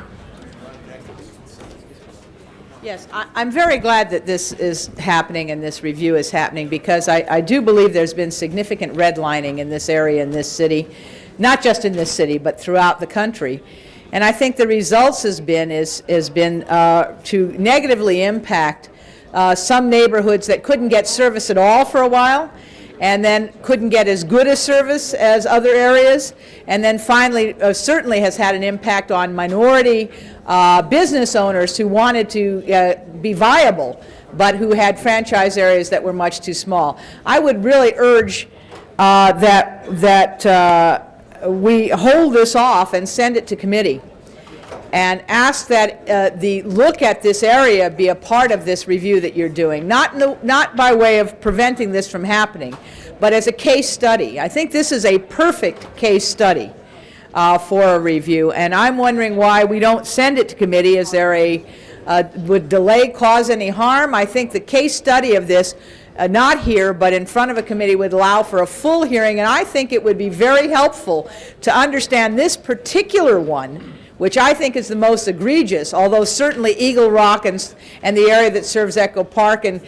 Yes, I'm very glad that this is happening and this review is happening, because I do believe there's been significant redlining in this area, in this city, not just in this city, but throughout the country. And I think the results has been to negatively impact some neighborhoods that couldn't get service at all for a while, and then couldn't get as good a service as other areas, and then finally certainly has had an impact on minority business owners who wanted to be viable, but who had franchise areas that were much too small. I would really urge that we hold this off and send it to committee, and ask that the look at this area be a part of this review that you're doing, not by way of preventing this from happening, but as a case study. I think this is a perfect case study for a review, and I'm wondering why we don't send it to committee. Is there would delay cause any harm? I think the case study of this, not here, but in front of a committee, would allow for a full hearing, and I think it would be very helpful to understand this particular one, which I think is the most egregious, although certainly Eagle Rock and the area that serves Echo Park and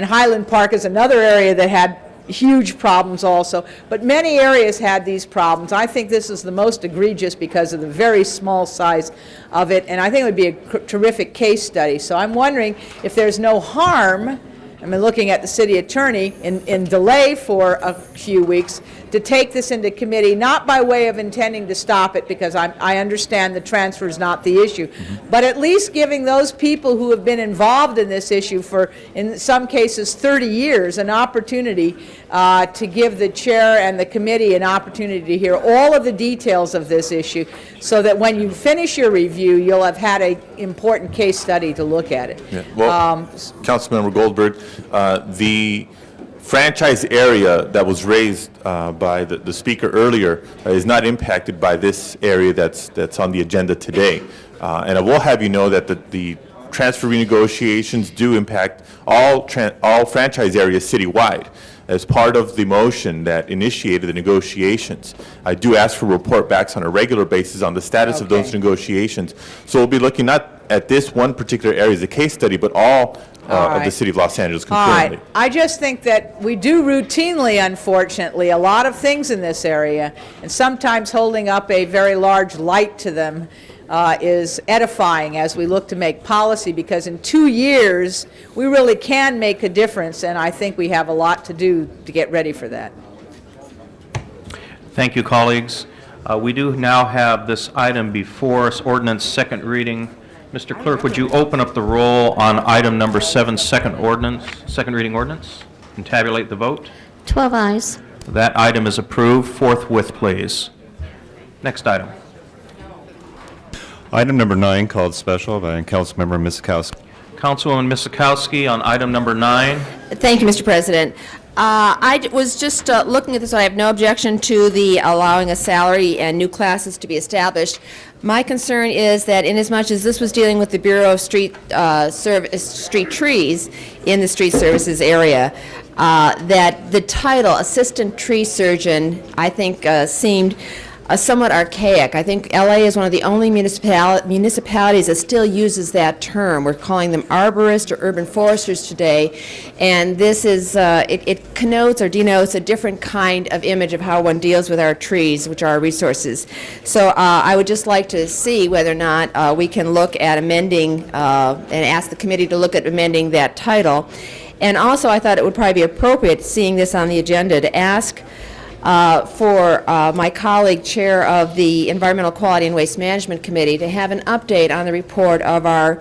Highland Park is another area that had huge problems also. But many areas had these problems. I think this is the most egregious because of the very small size of it, and I think it would be a terrific case study. So I'm wondering if there's no harm, I mean, looking at the city attorney, in delay for a few weeks, to take this into committee, not by way of intending to stop it, because I understand the transfer is not the issue, but at least giving those people who have been involved in this issue for, in some cases, 30 years, an opportunity to give the chair and the committee an opportunity to hear all of the details of this issue, so that when you finish your review, you'll have had an important case study to look at it. Yeah. Well, Councilmember Goldberg, the franchise area that was raised by the speaker earlier is not impacted by this area that's on the agenda today. And I will have you know that the transfer renegotiations do impact all franchise areas citywide. As part of the motion that initiated the negotiations, I do ask for report backs on a regular basis on the status of those negotiations. So we'll be looking not at this one particular area as a case study, but all of the city of Los Angeles concurrently. All right. I just think that we do routinely, unfortunately, a lot of things in this area, and sometimes holding up a very large light to them is edifying as we look to make policy, because in 2 years we really can make a difference, and I think we have a lot to do to get ready for that. Thank you, colleagues. We do now have this item before us, ordinance second reading. Mr. Clerk, would you open up the roll on item number 7, second reading ordinance, and tabulate the vote? 12 ayes. That item is approved. Forthwith, please. Next item. Item number 9, called special by Councilmember Miskowski. Councilwoman Miskowski on item number 9. Thank you, Mr. President. I was just looking at this. I have no objection to the allowing a salary and new classes to be established. My concern is that inasmuch as this was dealing with the Bureau of Street Trees in the street services area, that the title Assistant Tree Surgeon, I think, seemed somewhat archaic. I think LA is one of the only municipalities that still uses that term. We're calling them arborists or urban foresters today, and this is, it connotes or denotes a different kind of image of how one deals with our trees, which are our resources. So I would just like to see whether or not we can look at amending and ask the committee to look at amending that title. And also, I thought it would probably be appropriate, seeing this on the agenda, to ask for my colleague, Chair of the Environmental Quality and Waste Management Committee, to have an update on the report of our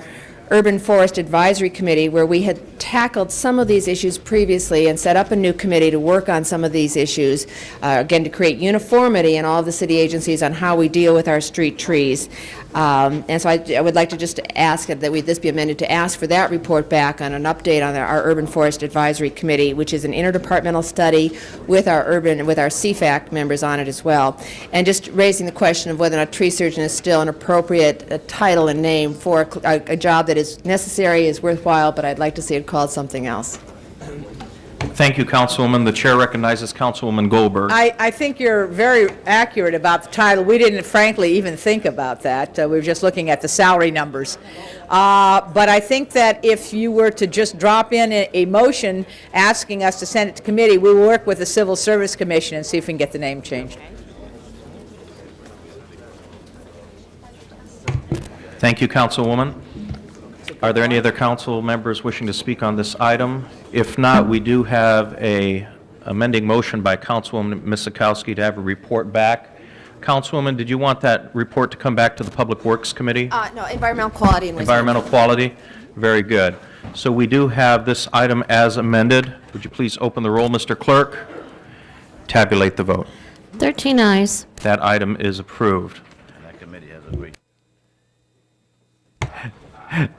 Urban Forest Advisory Committee, where we had tackled some of these issues previously and set up a new committee to work on some of these issues, again, to create uniformity in all of the city agencies on how we deal with our street trees. And so I would like to just ask that this be amended to ask for that report back on an update on our Urban Forest Advisory Committee, which is an interdepartmental study with our CFAC members on it as well. And just raising the question of whether or not tree surgeon is still an appropriate title and name for a job that is necessary, is worthwhile, but I'd like to see it called something else. Thank you, Councilwoman. The chair recognizes Councilwoman Goldberg. I think you're very accurate about the title. We didn't frankly even think about that. We were just looking at the salary numbers. But I think that if you were to just drop in a motion asking us to send it to committee, we will work with the Civil Service Commission and see if we can get the name changed. Thank you, Councilwoman. Are there any other council members wishing to speak on this item? If not, we do have a amending motion by Councilwoman Miskowski to have a report back. Councilwoman, did you want that report to come back to the Public Works Committee? No, environmental quality and waste. Environmental quality? Very good. So we do have this item as amended. Would you please open the roll, Mr. Clerk? Tabulate the vote. 13 ayes. That item is approved. That committee has agreed.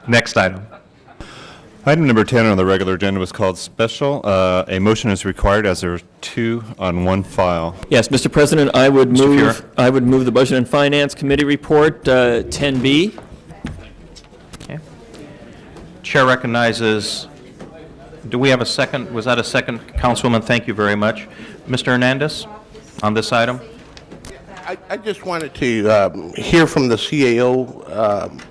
Next item. Item number 10 on the regular agenda was called special. A motion is required as there are two on one file. Yes, Mr. President, I would Mr. move, Fuhrer. I would move the Budget and Finance Committee report, 10B. Okay. Chair recognizes, do we have a second? Was that a second, Councilwoman? Thank you very much. Mr. Hernandez, on this item? I just wanted to hear from the CAO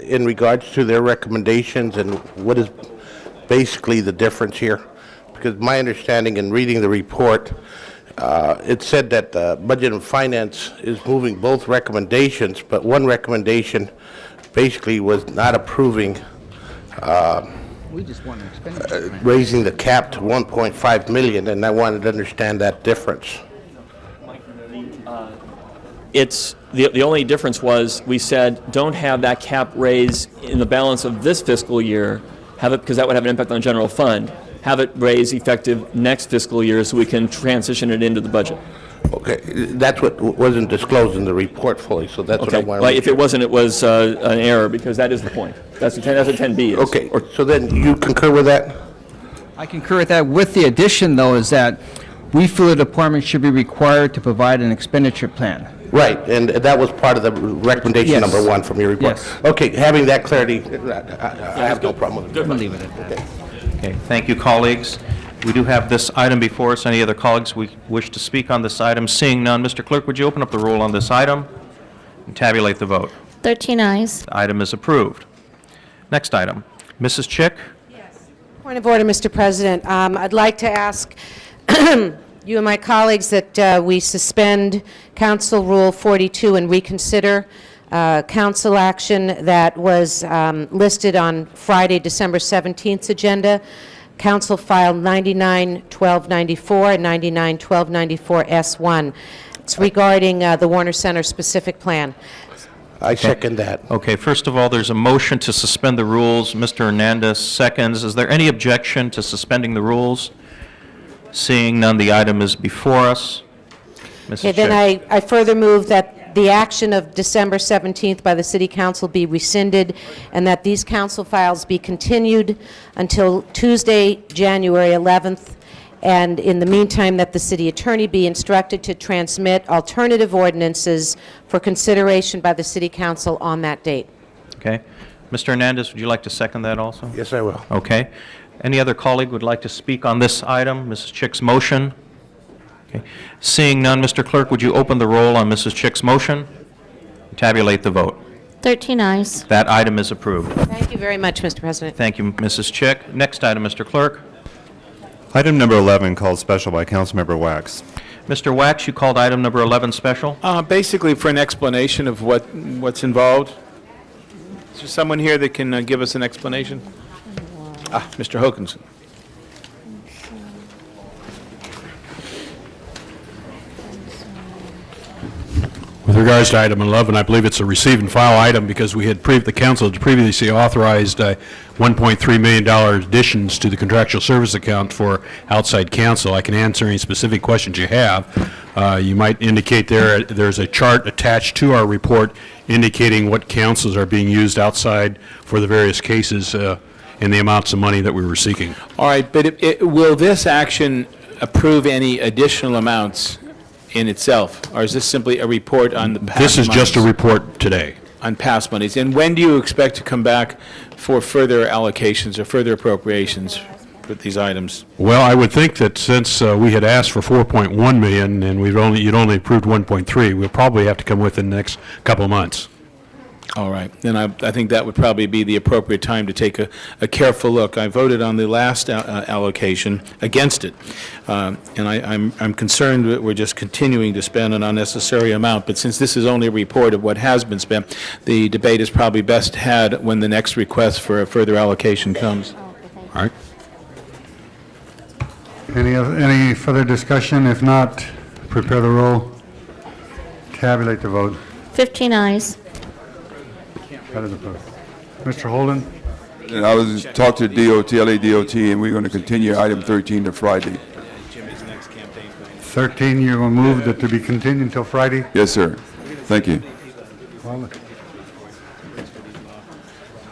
in regards to their recommendations and what is basically the difference here. Because my understanding in reading the report, it said that Budget and Finance is moving both recommendations, but one recommendation basically was not approving raising the cap to 1.5 million, and I wanted to understand that difference. It's, the only difference was, we said, don't have that cap raise in the balance of this fiscal year, have it, because that would have an impact on general fund. Have it raise effective next fiscal year so we can transition it into the budget. Okay, that's what wasn't disclosed in the report fully, so that's what I Okay, wanted to well, make if sure. it wasn't, it was an error, because that is the point. That's what 10B is. Okay, so then you concur with that? I concur with that, with the addition, though, is that we feel the department should be required to provide an expenditure plan. Right, and that was part of the recommendation Yes. number one from your report. Yes. Okay, having that clarity, I have no problem with it. I'm going to leave it at that. Okay, thank you, colleagues. We do have this item before us. Any other colleagues we wish to speak on this item? Seeing none, Mr. Clerk, would you open up the roll on this item and tabulate the vote? 13 ayes. The item is approved. Next item. Mrs. Chick? Point of order, Mr. President. I'd like to ask you and my colleagues that we suspend Council Rule 42 and reconsider council action that was listed on Friday, December 17th's agenda. Council File 99-1294 and 99-1294-S1. It's regarding the Warner Center specific plan. I second that. Okay, first of all, there's a motion to suspend the rules. Mr. Hernandez seconds. Is there any objection to suspending the rules? Seeing none, the item is before us. Mrs. Okay, then Chick. I further move that the action of December 17th by the City Council be rescinded, and that these council files be continued until Tuesday, January 11th, and in the meantime, that the city attorney be instructed to transmit alternative ordinances for consideration by the City Council on that date. Okay. Mr. Hernandez, would you like to second that also? Yes, I will. Okay. Any other colleague would like to speak on this item, Mrs. Chick's motion? Okay. Seeing none, Mr. Clerk, would you open the roll on Mrs. Chick's motion? Tabulate the vote. 13 ayes. That item is approved. Thank you very much, Mr. President. Thank you, Mrs. Chick. Next item, Mr. Clerk. Item number 11 called special by Councilmember Wax. Mr. Wax, you called item number 11 special? Basically for an explanation of what's involved. Is there someone here that can give us an explanation? Mr. Hokanson. With regards to item 11, I believe it's a receive and file item because we had, the council had previously authorized $1.3 million additions to the contractual service account for outside counsel. I can answer any specific questions you have. You might indicate there's a chart attached to our report indicating what counsels are being used outside for the various cases and the amounts of money that we were seeking. All right, but will this action approve any additional amounts in itself, or is this simply a report on the past This is just a monies? report today. On past monies. And when do you expect to come back for further allocations or further appropriations with these items? Well, I would think that since we had asked for 4.1 million and you'd only approved 1.3, we'll probably have to come within the next couple of months. All right, then I think that would probably be the appropriate time to take a careful look. I voted on the last allocation against it, and I'm concerned that we're just continuing to spend an unnecessary amount, but since this is only a report of what has been spent, the debate is probably best had when the next request for a further allocation comes. All right. Any further discussion? If not, prepare the roll, tabulate the vote. 15 eyes. That is approved. Mr. Holden? And I was talking to DOT, LA DOT, and we're going to continue item 13 to Friday. 13, you're going to move that to be continued until Friday? Yes, sir. Thank you.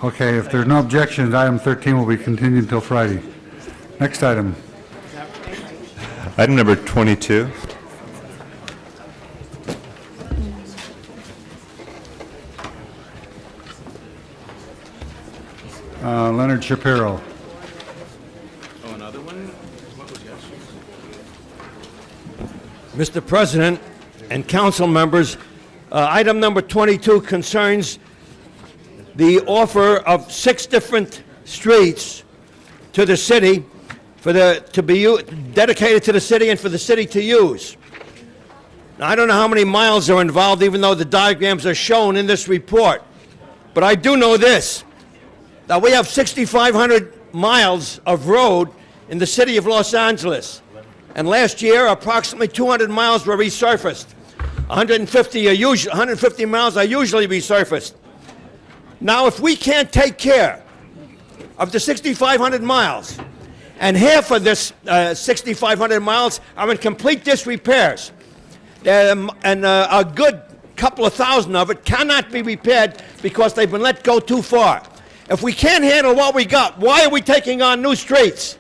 Okay, if there's no objections, item 13 will be continued until Friday. Next item. Item number 22. Leonard Shapiro. Oh, another one? What was that? Mr. President and council members, item number 22 concerns the offer of 6 different streets to the city to be dedicated to the city and for the city to use. Now, I don't know how many miles are involved, even though the diagrams are shown in this report, but I do know this. Now, we have 6,500 miles of road in the city of Los Angeles. And last year, approximately 200 miles were resurfaced. 150 miles are usually resurfaced. Now, if we can't take care of the 6,500 miles, and half of this 6,500 miles are in complete disrepairs, and a good couple of thousand of it cannot be repaired because they've been let go too far. If we can't handle what we got, why are we taking on new streets?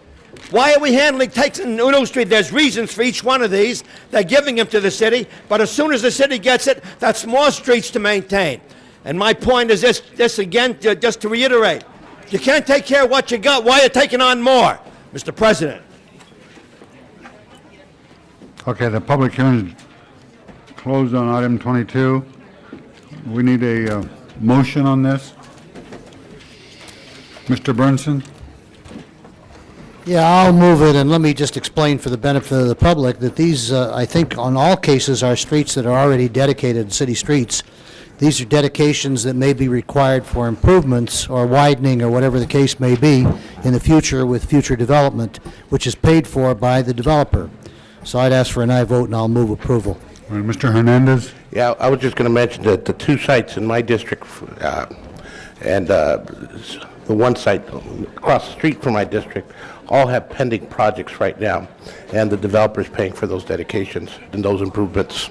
Why are we taking new streets? There's reasons for each one of these. They're giving them to the city, but as soon as the city gets it, that's more streets to maintain. And my point is this again, just to reiterate. You can't take care of what you got. Why are you taking on more, Mr. President? Okay, the public hearing is closed on item 22. We need a motion on this. Mr. Burnson? Yeah, I'll move it, and let me just explain for the benefit of the public that these, I think, on all cases, are streets that are already dedicated city streets. These are dedications that may be required for improvements or widening or whatever the case may be in the future with future development, which is paid for by the developer. So I'd ask for an aye vote, and I'll move approval. All right, Mr. Hernandez? Yeah, I was just going to mention that the 2 sites in my district and the 1 site across the street from my district all have pending projects right now, and the developer's paying for those dedications and those improvements.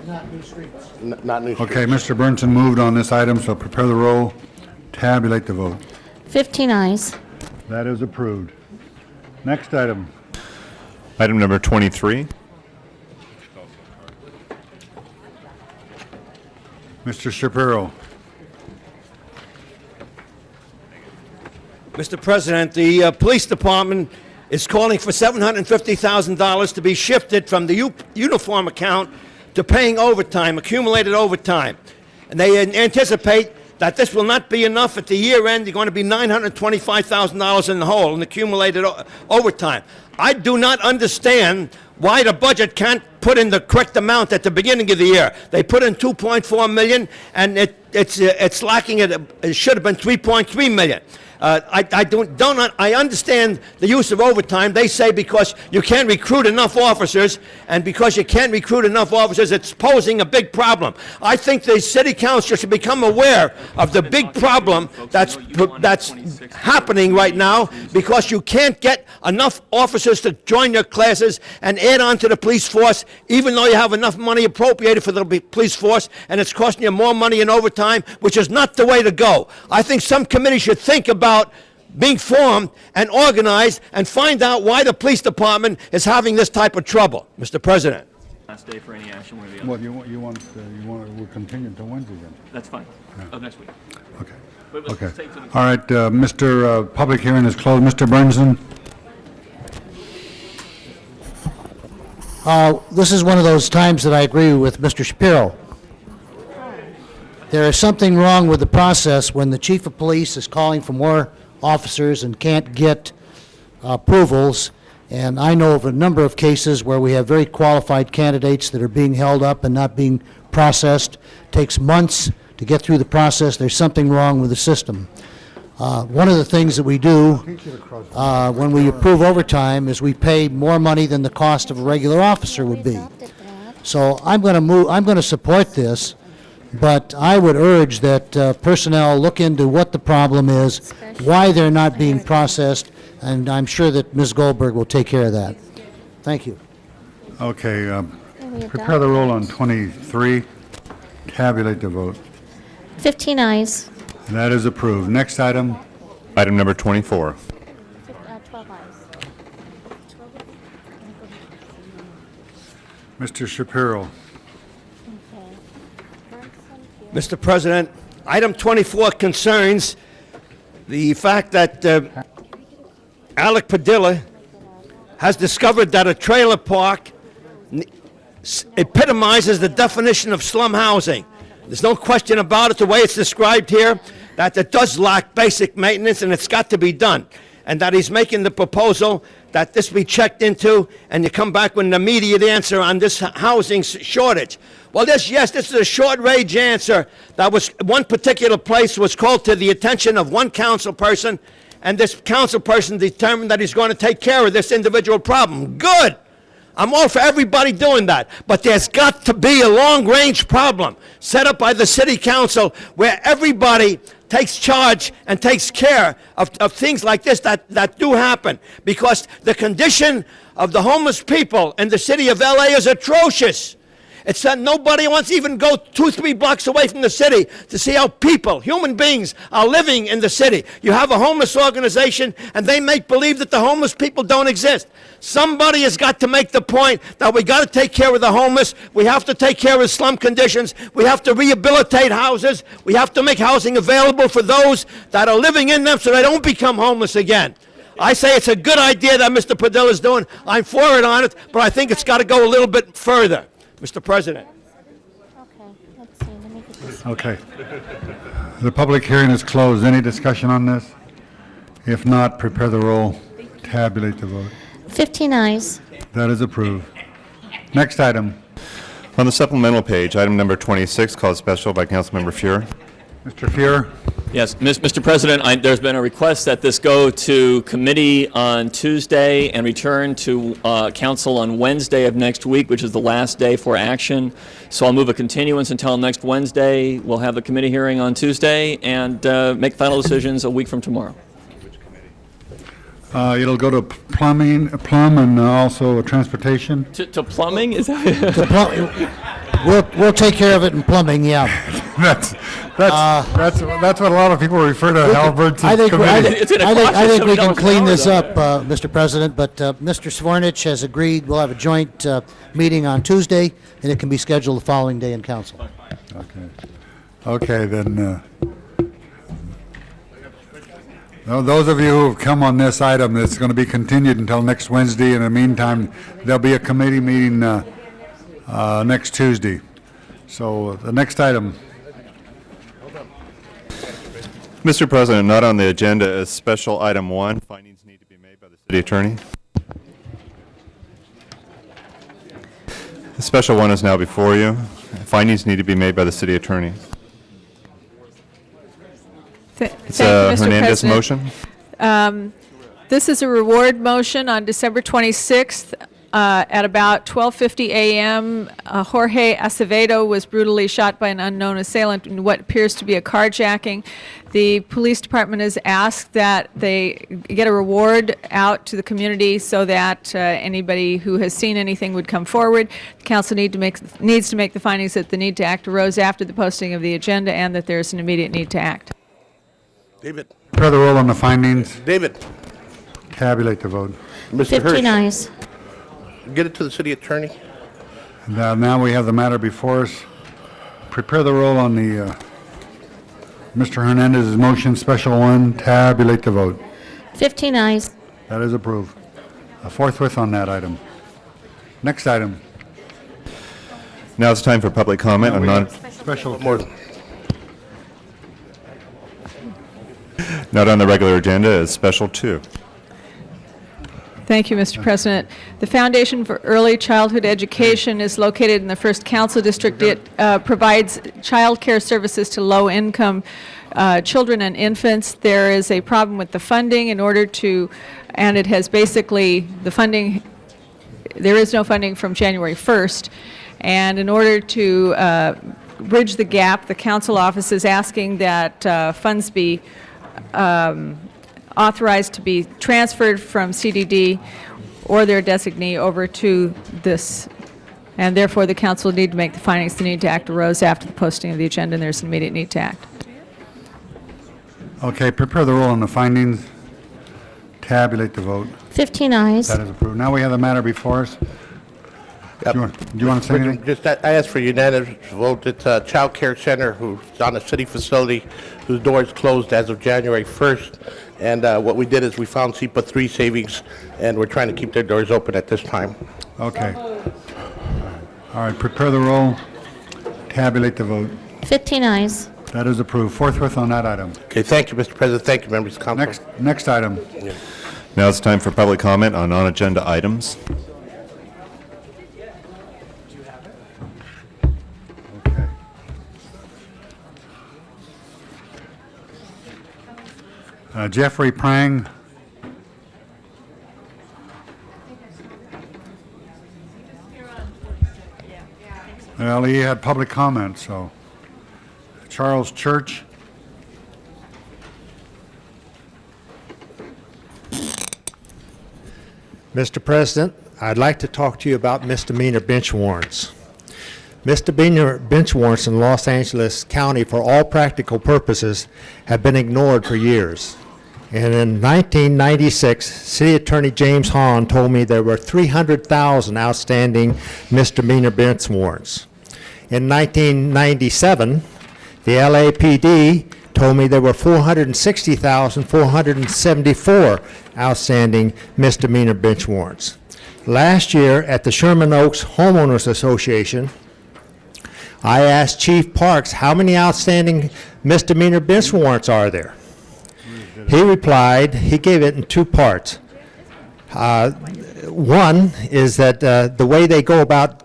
Not new streets. Not new streets. Okay, Mr. Burnson moved on this item, so prepare the roll, tabulate the vote. 15 eyes. That is approved. Next item. Item number 23. Mr. Shapiro. Mr. President, the police department is calling for $750,000 to be shifted from the uniform account to paying overtime, accumulated overtime. And they anticipate that this will not be enough at the year end. They're going to be $925,000 in the hole in accumulated overtime. I do not understand why the budget can't put in the correct amount at the beginning of the year. They put in $2.4 million, and it's lacking. It should have been $3.3 million. I understand the use of overtime. They say because you can't recruit enough officers, and because you can't recruit enough officers, it's posing a big problem. I think the city council should become aware of the big problem that's happening right now, because you can't get enough officers to join your classes and add on to the police force, even though you have enough money appropriated for the police force, and it's costing you more money in overtime, which is not the way to go. I think some committee should think about being formed and organized and find out why the police department is having this type of trouble, Mr. President. Last day for any action where Well, you want to continue until Wednesday then? That's fine. Yeah. Next week. Okay. Okay. All right, public hearing is closed. Mr. Burnson? This is one of those times that I agree with Mr. Shapiro. There is something wrong with the process when the chief of police is calling for more officers and can't get approvals. And I know of a number of cases where we have very qualified candidates that are being held up and not being processed. Takes months to get through the process. There's something wrong with the system. One of the things that we do when we approve overtime is we pay more money than the cost of a regular officer would be. So I'm going to support this, but I would urge that personnel look into what the problem is, why they're not being processed, and I'm sure that Ms. Goldberg will take care of that. Thank you. Okay, prepare the roll on 23. Tabulate the vote. 15 ayes. That is approved. Next item. Item number 24. 12 ayes. Mr. Shapiro. Mr. President, item 24 concerns the fact that Alec Padilla has discovered that a trailer park epitomizes the definition of slum housing. There's no question about it, the way it's described here, that it does lack basic maintenance and it's got to be done. And that he's making the proposal that this be checked into and you come back with an immediate answer on this housing shortage. Well, this is a short-range answer. That was one particular place was called to the attention of one council person, and this council person determined that he's going to take care of this individual problem. Good. I'm all for everybody doing that, but there's got to be a long-range problem set up by the city council where everybody takes charge and takes care of things like this that do happen, because the condition of the homeless people in the city of LA is atrocious. It's that nobody wants to even go 2-3 blocks away from the city to see how people, human beings, are living in the city. You have a homeless organization, and they make believe that the homeless people don't exist. Somebody has got to make the point that we got to take care of the homeless. We have to take care of slum conditions. We have to rehabilitate houses. We have to make housing available for those that are living in them so they don't become homeless again. I say it's a good idea that Mr. Padilla is doing. I'm for it on it, but I think it's got to go a little bit further. Mr. President. Okay. The public hearing is closed. Any discussion on this? If not, prepare the roll. Tabulate the vote. 15 ayes. That is approved. Next item. On the supplemental page, item number 26, called special by Councilmember Fuhr. Mr. Fuhr? Yes, Mr. President, there's been a request that this go to committee on Tuesday and return to council on Wednesday of next week, which is the last day for action. So I'll move a continuance until next Wednesday. We'll have the committee hearing on Tuesday and make final decisions a week from tomorrow. It'll go to plum and also transportation. To plumbing? Is that? We'll take care of it in plumbing, yeah. That's what a lot of people refer to Halliburton's I think we can $1,000 clean this an hour, up, Mr. President, but Mr. Svornich has agreed we'll have a joint meeting on Tuesday, and it can be scheduled the following day in council. Okay, then, those of you who have come on this item, it's going to be continued until next Wednesday. In the meantime, there'll be a committee meeting next Tuesday. So the next item. Mr. President, not on the agenda is special item 1. Findings need to be made by the city attorney. The special 1 is now before you. Findings need to be made by the city attorney. It's a Hernandez motion. This is a reward motion on December 26th. At about 12:50 a.m., Jorge Acevedo was brutally shot by an unknown assailant in what appears to be a carjacking. The police department has asked that they get a reward out to the community so that anybody who has seen anything would come forward. The council needs to make the findings that the need to act arose after the posting of the agenda and that there is an immediate need to act. David. Prepare the roll on the findings. David. Tabulate the vote. Mr. 15 Hirsch. ayes. Get it to the city attorney. Now we have the matter before us. Prepare the roll on the Mr. Hernandez's motion, special one, tabulate the vote. 15 eyes. That is approved. Forthwith on that item. Next item. Now it's time for public comment on Special not on the regular agenda is special 2. Thank you, Mr. President. The Foundation for Early Childhood Education is located in the 1st Council District. It provides child care services to low-income children and infants. There is a problem with the funding and it has basically, the funding, there is no funding from January 1st. And in order to bridge the gap, the council office is asking that funds be authorized to be transferred from CDD or their designee over to this, and therefore the council will need to make the findings. The need to act arose after the posting of the agenda, and there's an immediate need to act. Okay, prepare the roll on the findings. Tabulate the vote. 15 eyes. That is approved. Now we have the matter before us. Yep. Do you want to say anything? Just, I ask for unanimous vote. It's a child care center who's on a city facility whose doors closed as of January 1st. And what we did is we found SEPA 3 savings, and we're trying to keep their doors open at this time. Okay. All right, prepare the roll. Tabulate the vote. 15 eyes. That is approved. Forthwith on that item. Okay, thank you, Mr. President. Thank you, members of council. Next item. Now it's time for public comment on non-agenda items. Jeffrey Prang. Well, he had public comment, so. Charles Church. Mr. President, I'd like to talk to you about misdemeanor bench warrants. Misdemeanor bench warrants in Los Angeles County, for all practical purposes, have been ignored for years. And in 1996, City Attorney James Hahn told me there were 300,000 outstanding misdemeanor bench warrants. In 1997, the LAPD told me there were 460,474 outstanding misdemeanor bench warrants. Last year, at the Sherman Oaks Homeowners Association, I asked Chief Parks, how many outstanding misdemeanor bench warrants are there? He replied, he gave it in 2 parts. One is that the way they go about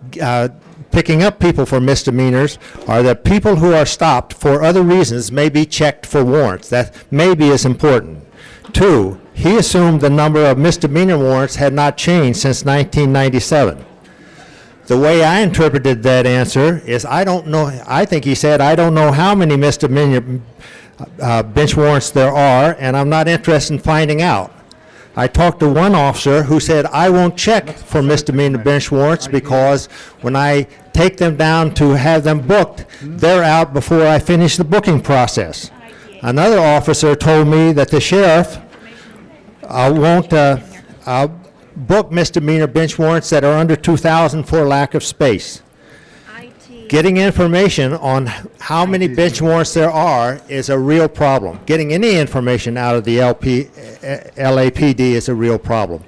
picking up people for misdemeanors are that people who are stopped for other reasons may be checked for warrants. That maybe is important. 2, he assumed the number of misdemeanor warrants had not changed since 1997. The way I interpreted that answer is I don't know, I think he said, I don't know how many misdemeanor bench warrants there are, and I'm not interested in finding out. I talked to one officer who said, I won't check for misdemeanor bench warrants because when I take them down to have them booked, they're out before I finish the booking process. Another officer told me that the sheriff won't book misdemeanor bench warrants that are under 2,000 for lack of space. Getting information on how many bench warrants there are is a real problem. Getting any information out of the LAPD is a real problem.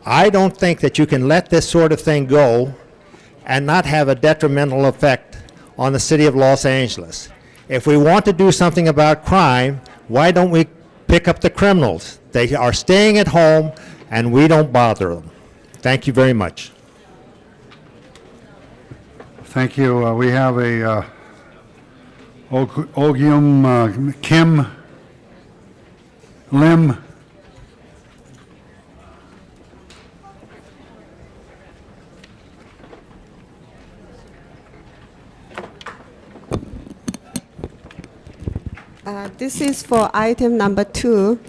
I don't think that you can let this sort of thing go and not have a detrimental effect on the city of Los Angeles. If we want to do something about crime, why don't we pick up the criminals? They are staying at home and we don't bother them. Thank you very much. Thank you. We have a Ogium Kim Lim. This is for item number 2.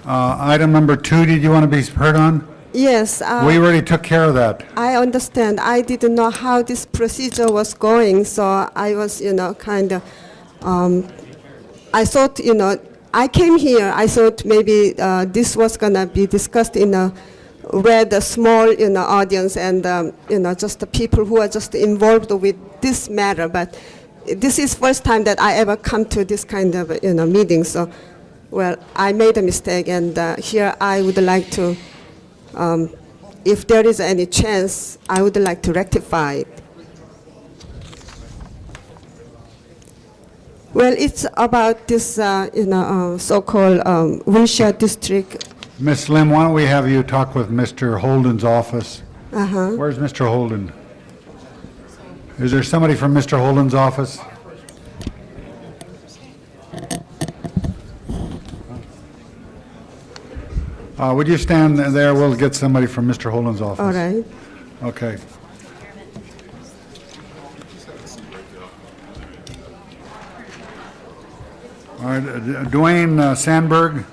Item number 2, did you want to be heard on? Yes. We already took care of that. I understand. I didn't know how this procedure was going, so I was, kind of, I thought, I came here, I thought maybe this was going to be discussed in a read a small, audience and, just the people who are just involved with this matter. But this is first time that I ever come to this kind of, meeting. So, well, I made a mistake, and here I would like to, if there is any chance, I would like to rectify it. Well, it's about this, so-called Wilshire District. Ms. Lim, why don't we have you talk with Mr. Holden's office? Uh-huh. Where's Mr. Holden? Is there somebody from Mr. Holden's office? Would you stand there? We'll get somebody from Mr. Holden's office. All right. Okay. All right, Dwayne Sandberg.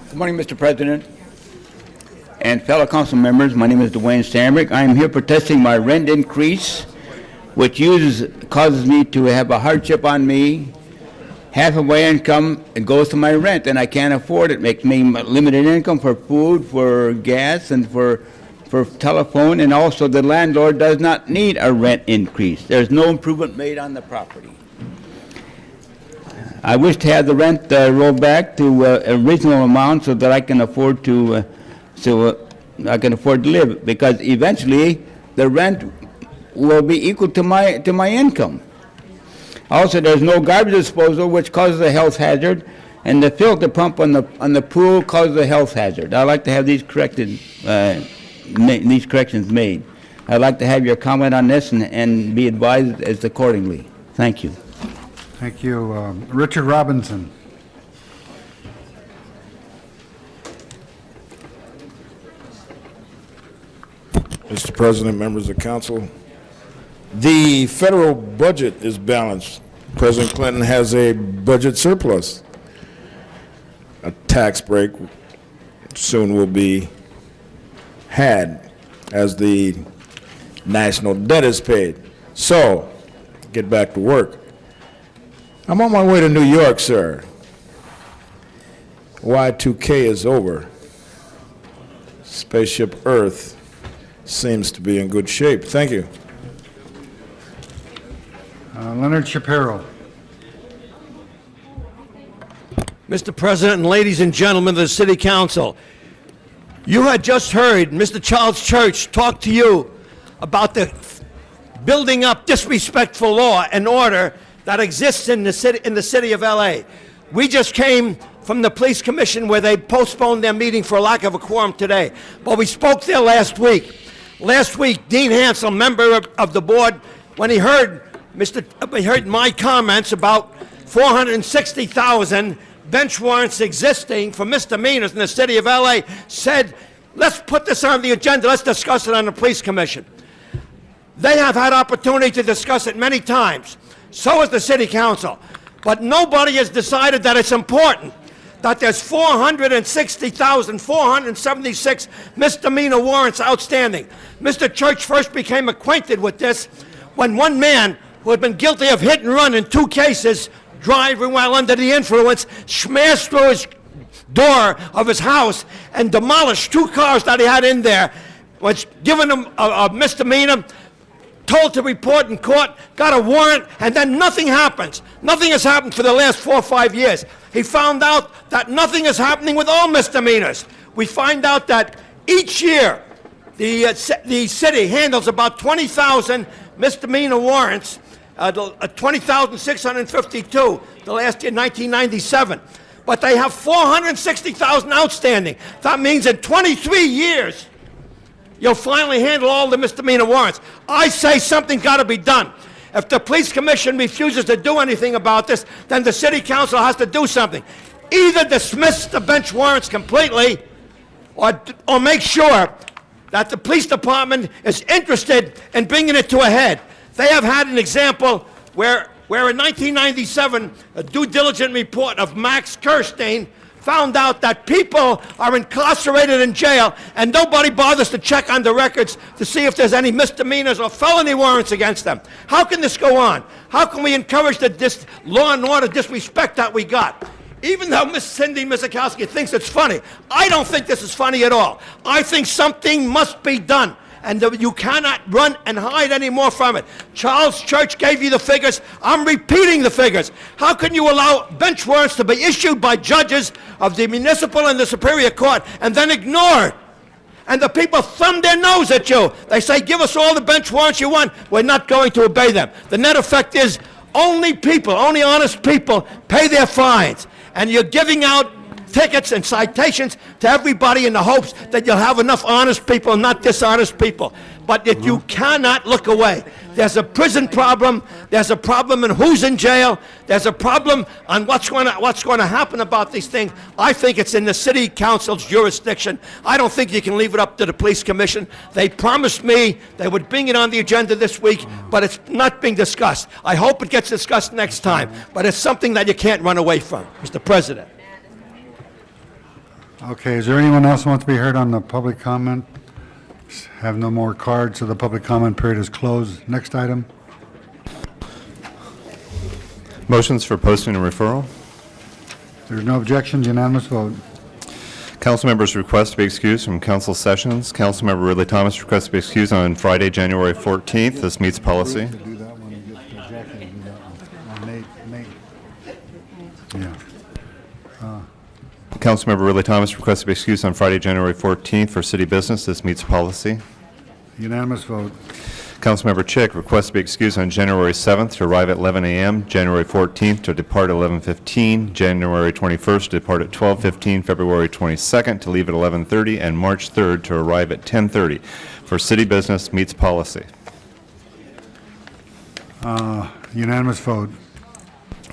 Good morning, Mr. President and fellow council members. My name is Dwayne Sandberg. I am here protesting my rent increase, which causes me to have a hardship on me. Half of my income goes to my rent, and I can't afford it. Makes me limited income for food, for gas, and for telephone, and also the landlord does not need a rent increase. There's no improvement made on the property. I wish to have the rent rolled back to a reasonable amount so that I can afford to live, because eventually the rent will be equal to my income. Also, there's no garbage disposal, which causes a health hazard, and the filter pump on the pool causes a health hazard. I'd like to have these corrections made. I'd like to have your comment on this and be advised as accordingly. Thank you. Thank you. Richard Robinson. Mr. President, members of council, the federal budget is balanced. President Clinton has a budget surplus. A tax break soon will be had as the national debt is paid. So, get back to work. I'm on my way to New York, sir. Y2K is over. Spaceship Earth seems to be in good shape. Thank you. Leonard Shapiro. Mr. President and ladies and gentlemen of the City Council, you had just heard Mr. Charles Church talk to you about the building up disrespectful law and order that exists in the city of LA. We just came from the police commission where they postponed their meeting for lack of a quorum today. But we spoke there last week. Last week, Dean Hansel, member of the board, when he heard my comments about 460,000 bench warrants existing for misdemeanors in the city of LA, said, let's put this on the agenda, let's discuss it on the police commission. They have had opportunity to discuss it many times. So has the city council. But nobody has decided that it's important that there's 460,476 misdemeanor warrants outstanding. Mr. Church first became acquainted with this when one man who had been guilty of hit and run in 2 cases, driving while under the influence, smashed through his door of his house and demolished 2 cars that he had in there, was given him a misdemeanor, told to report in court, got a warrant, and then nothing happens. Nothing has happened for the last 4 or 5 years. He found out that nothing is happening with all misdemeanors. We find out that each year the city handles about 20,000 misdemeanor warrants, 20,652 the last year, 1997. But they have 460,000 outstanding. That means in 23 years, you'll finally handle all the misdemeanor warrants. I say something's got to be done. If the police commission refuses to do anything about this, then the city council has to do something. Either dismiss the bench warrants completely, or make sure that the police department is interested in bringing it to a head. They have had an example where in 1997, a due diligence report of Max Kirstein found out that people are incarcerated in jail and nobody bothers to check on the records to see if there's any misdemeanors or felony warrants against them. How can this go on? How can we encourage the law and order disrespect that we got? Even though Miss Cindy Mizikowski thinks it's funny, I don't think this is funny at all. I think something must be done, and you cannot run and hide anymore from it. Charles Church gave you the figures. I'm repeating the figures. How can you allow bench warrants to be issued by judges of the municipal and the Superior Court and then ignore it? And the people thumb their nose at you. They say, give us all the bench warrants you want. We're not going to obey them. The net effect is only honest people pay their fines. And you're giving out tickets and citations to everybody in the hopes that you'll have enough honest people, not dishonest people. But if you cannot look away. There's a prison problem. There's a problem in who's in jail. There's a problem on what's going to happen about these things. I think it's in the city council's jurisdiction. I don't think you can leave it up to the police commission. They promised me they would bring it on the agenda this week, but it's not being discussed. I hope it gets discussed next time, but it's something that you can't run away from, Mr. President. Okay, is there anyone else who wants to be heard on the public comment? Have no more cards, so the public comment period is closed. Next item. Motions for posting and referral. There's no objections, unanimous vote. Council members request to be excused from council sessions. Councilmember Ridley Thomas requests to be excused on Friday, January 14th. This meets policy. Councilmember Ridley Thomas requests to be excused on Friday, January 14th for city business. This meets policy. Unanimous vote. Councilmember Chick requests to be excused on January 7th to arrive at 11 a.m., January 14th to depart at 11:15, January 21st to depart at 12:15, February 22nd to leave at 11:30, and March 3rd to arrive at 10:30 for city business. Meets policy. Unanimous vote.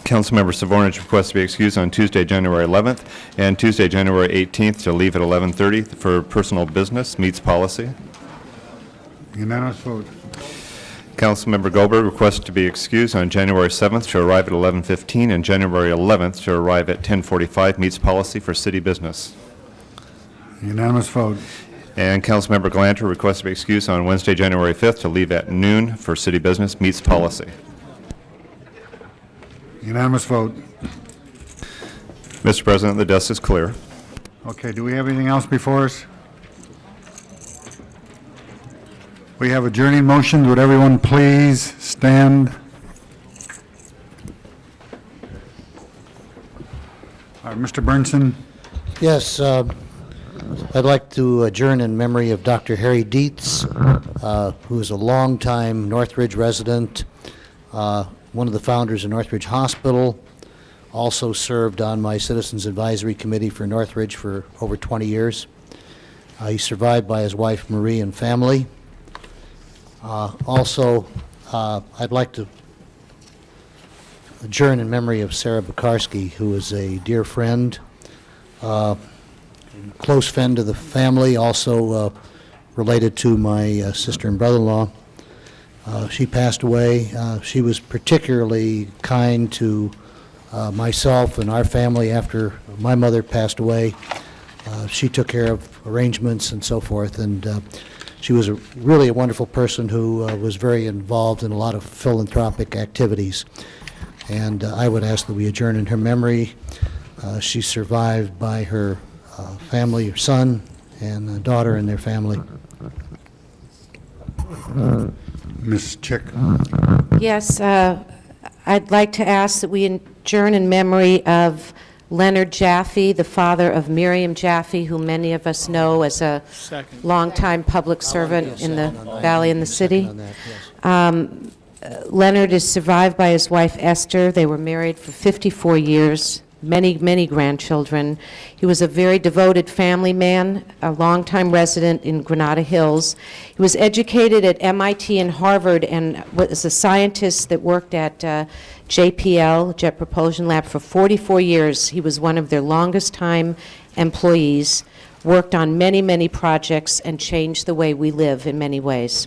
Councilmember Savornich requests to be excused on Tuesday, January 11th, and Tuesday, January 18th to leave at 11:30 for personal business. Meets policy. Unanimous vote. Councilmember Goldberg requests to be excused on January 7th to arrive at 11:15 and January 11th to arrive at 10:45. Meets policy for city business. Unanimous vote. And Councilmember Glanter requests to be excused on Wednesday, January 5th to leave at noon for city business. Meets policy. Unanimous vote. Mr. President, the desk is clear. Okay, do we have anything else before us? We have adjourning motions. Would everyone please stand? All right, Mr. Burnson. Yes, I'd like to adjourn in memory of Dr. Harry Dietz, who is a longtime Northridge resident, one of the founders of Northridge Hospital, also served on my Citizens Advisory Committee for Northridge for over 20 years. He's survived by his wife Marie and family. Also, I'd like to adjourn in memory of Sarah Bukarski, who is a dear friend, close friend to the family, also related to my sister and brother-in-law. She passed away. She was particularly kind to myself and our family after my mother passed away. She took care of arrangements and so forth, and she was really a wonderful person who was very involved in a lot of philanthropic activities. And I would ask that we adjourn in her memory. She's survived by her family, her son and a daughter and their family. Ms. Chick. Yes, I'd like to ask that we adjourn in memory of Leonard Jaffe, the father of Miriam Jaffe, who many of us know as a longtime public servant in the Valley and the city. Leonard is survived by his wife Esther. They were married for 54 years, many, many grandchildren. He was a very devoted family man, a longtime resident in Granada Hills. He was educated at MIT and Harvard and was a scientist that worked at JPL, Jet Propulsion Lab, for 44 years. He was one of their longest time employees, worked on many, many projects, and changed the way we live in many ways.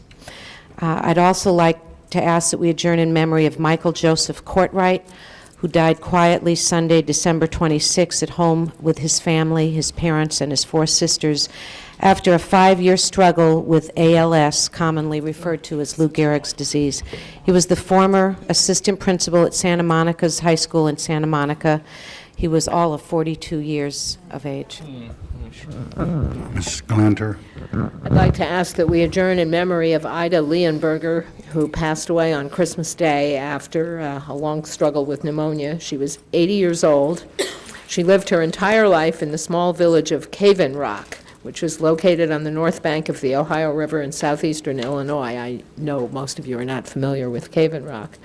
I'd also like to ask that we adjourn in memory of Michael Joseph Courtwright, who died quietly Sunday, December 26, at home with his family, his parents, and his 4 sisters, after a 5-year struggle with ALS, commonly referred to as Lou Gehrig's disease. He was the former assistant principal at Santa Monica's High School in Santa Monica. He was all of 42 years of age. Ms. Glanter. I'd like to ask that we adjourn in memory of Ida Leonberger, who passed away on Christmas Day after a long struggle with pneumonia. She was 80 years old. She lived her entire life in the small village of Cave-in Rock, which is located on the north bank of the Ohio River in southeastern Illinois. I know most of you are not familiar with Cave-in Rock.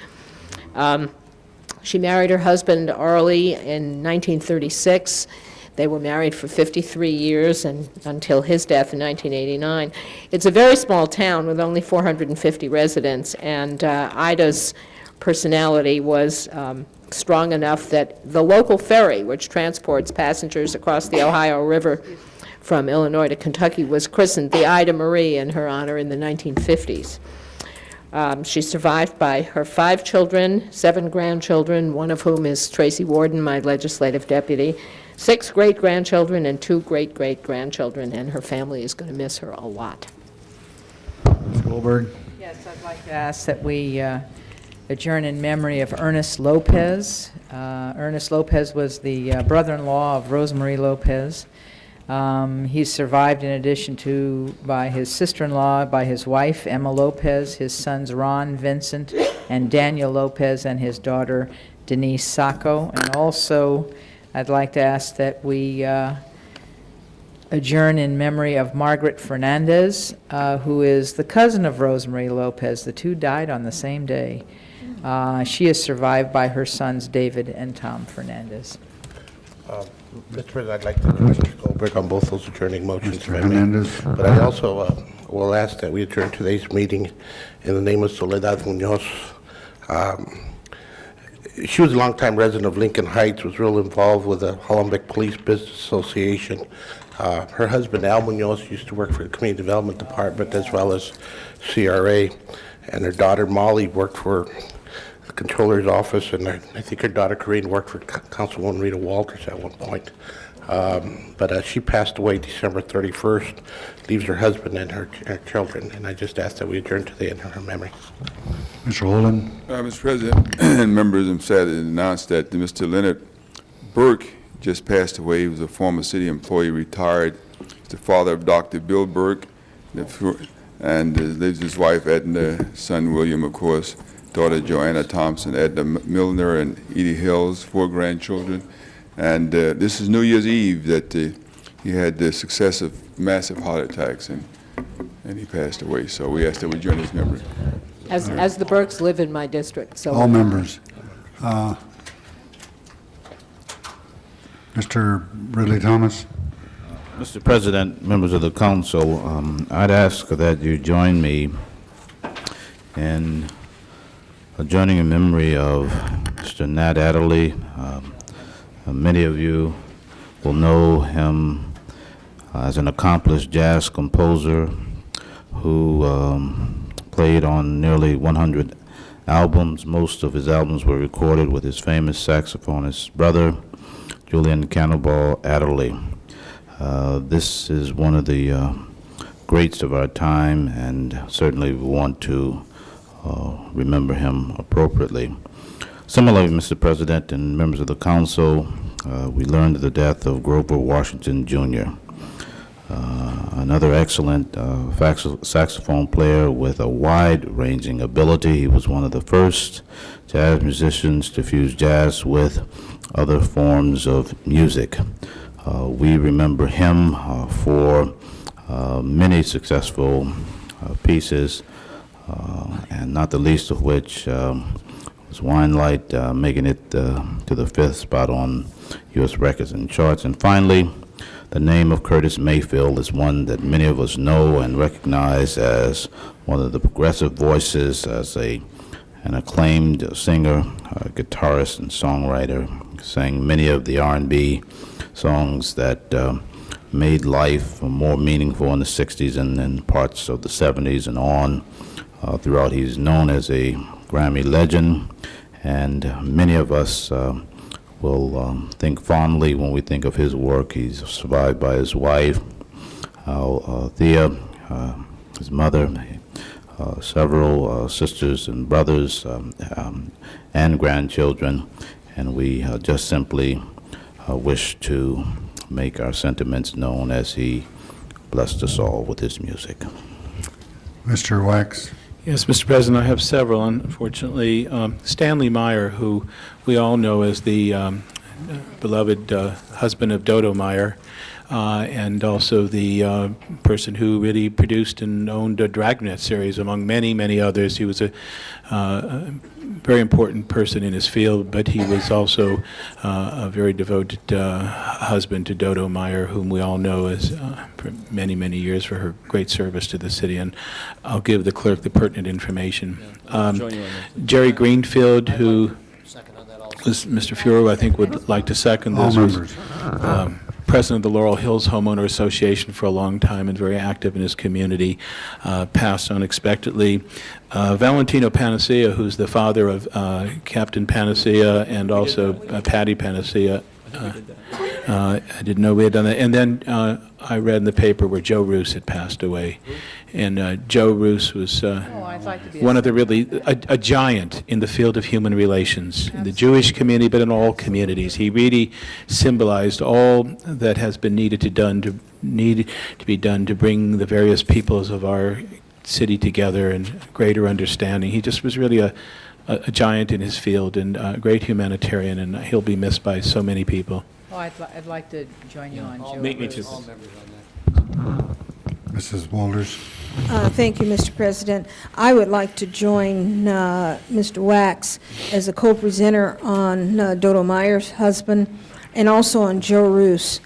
She married her husband, Arlie, in 1936. They were married for 53 years and until his death in 1989. It's a very small town with only 450 residents, and Ida's personality was strong enough that the local ferry, which transports passengers across the Ohio River from Illinois to Kentucky, was christened the Ida Marie in her honor in the 1950s. She's survived by her 5 children, 7 grandchildren, one of whom is Tracy Warden, my legislative deputy, 6 great-grandchildren, and 2 great-great-grandchildren, and her family is going to miss her a lot. Ms. Goldberg. Yes, I'd like to ask that we adjourn in memory of Ernest Lopez. Ernest Lopez was the brother-in-law of Rosemarie Lopez. He's survived in addition to by his sister-in-law, by his wife, Emma Lopez, his sons Ron, Vincent, and Daniel Lopez, and his daughter, Denise Sacco. And also, I'd like to ask that we adjourn in memory of Margaret Fernandez, who is the cousin of Rosemarie Lopez. The 2 died on the same day. She is survived by her sons, David and Tom Fernandez. Mr. President, I'd like to join Mr. Goldberg on both those adjourning motions. Mr. Hernandez. But I also will ask that we adjourn today's meeting in the name of Soledad Munoz. She was a longtime resident of Lincoln Heights, was real involved with the Hollenbeck Police Business Association. Her husband, Al Munoz, used to work for the Community Development Department as well as CRA. And her daughter, Molly, worked for the Controller's Office, and I think her daughter, Corinne, worked for Councilwoman Rita Walters at one point. But she passed away December 31st, leaves her husband and her children, and I just ask that we adjourn today in her memory. Mr. Holden. Mr. President and members, I'm sad to announce that Mr. Leonard Burke just passed away. He was a former city employee, retired. He's the father of Dr. Bill Burke, and lives his wife, Edna, son William, of course, daughter Joanna Thompson, Edna Milner, and Edie Hills, 4 grandchildren. And this is New Year's Eve that he had the successive massive heart attacks, and he passed away. So we ask that we join his memory. As the Burkes live in my district, so. All members. Mr. Ridley Thomas. Mr. President, members of the council, I'd ask that you join me in adjourning in memory of Mr. Nat Adderley. Many of you will know him as an accomplished jazz composer who played on nearly 100 albums. Most of his albums were recorded with his famous saxophonist brother, Julian Cannonball Adderley. This is one of the greats of our time, and certainly we want to remember him appropriately. Similarly, Mr. President and members of the council, we learned of the death of Grover Washington, Jr., another excellent saxophone player with a wide-ranging ability. He was one of the first jazz musicians to fuse jazz with other forms of music. We remember him for many successful pieces, and not the least of which was Wine Light, making it to the 5th spot on U.S. records and charts. And finally, the name of Curtis Mayfield is one that many of us know and recognize as one of the progressive voices, as an acclaimed singer, guitarist, and songwriter. Sang many of the R&B songs that made life more meaningful in the 60s and parts of the 70s and on throughout. He's known as a Grammy legend, and many of us will think fondly when we think of his work. He's survived by his wife, Thea, his mother, several sisters and brothers, and grandchildren, and we just simply wish to make our sentiments known as he blessed us all with his music. Mr. Wax. Yes, Mr. President, I have several. Unfortunately, Stanley Meyer, who we all know as the beloved husband of Dodo Meyer, and also the person who really produced and owned a Dragnet series, among many, many others. He was a very important person in his field, but he was also a very devoted husband to Dodo Meyer, whom we all know as for many, many years for her great service to the city. And I'll give the clerk the pertinent information. Jerry Greenfield, who was Mr. Fuhrer, I think would like to second this. All members. President of the Laurel Hills Homeowner Association for a long time and very active in his community, passed unexpectedly. Valentino Panacea, who's the father of Captain Panacea and also Patty Panacea. I didn't know we had done that. And then I read in the paper where Joe Roos had passed away. And Joe Roos was one of the really, a giant in the field of human relations, in the Jewish community, but in all communities. He really symbolized all that has been needed to be done to bring the various peoples of our city together and greater understanding. He just was really a giant in his field and a great humanitarian, and he'll be missed by so many people. Oh, I'd like to join you on Joe. Me too. Mrs. Walters. Thank you, Mr. President. I would like to join Mr. Wax as a co-presenter on Dodo Meyer's husband and also on Joe Roos.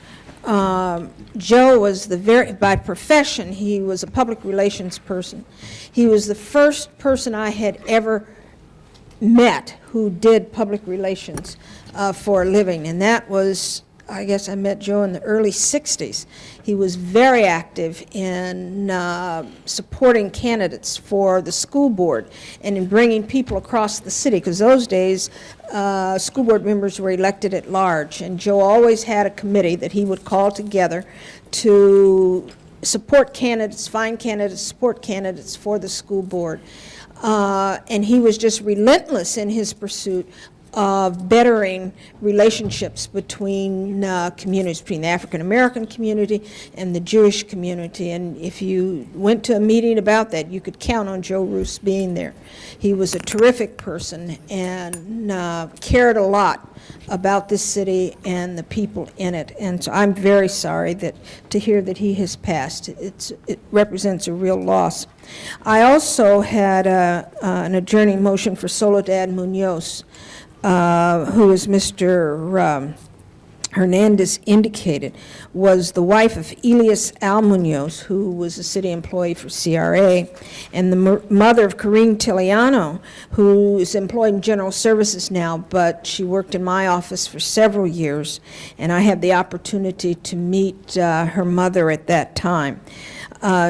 Joe was by profession, he was a public relations person. He was the first person I had ever met who did public relations for a living, and that was, I guess I met Joe in the early 60s. He was very active in supporting candidates for the school board and in bringing people across the city, because those days school board members were elected at large, and Joe always had a committee that he would call together to support candidates, find candidates, support candidates for the school board. And he was just relentless in his pursuit of bettering relationships between communities, between the African American community and the Jewish community. And if you went to a meeting about that, you could count on Joe Roos being there. He was a terrific person and cared a lot about this city and the people in it. And so I'm very sorry to hear that he has passed. It represents a real loss. I also had an adjourning motion for Soledad Munoz, who, as Mr. Hernandez indicated, was the wife of Elias Al Munoz, who was a city employee for CRA, and the mother of Corrine Tiliano, who is employed in general services now, but she worked in my office for several years, and I had the opportunity to meet her mother at that time.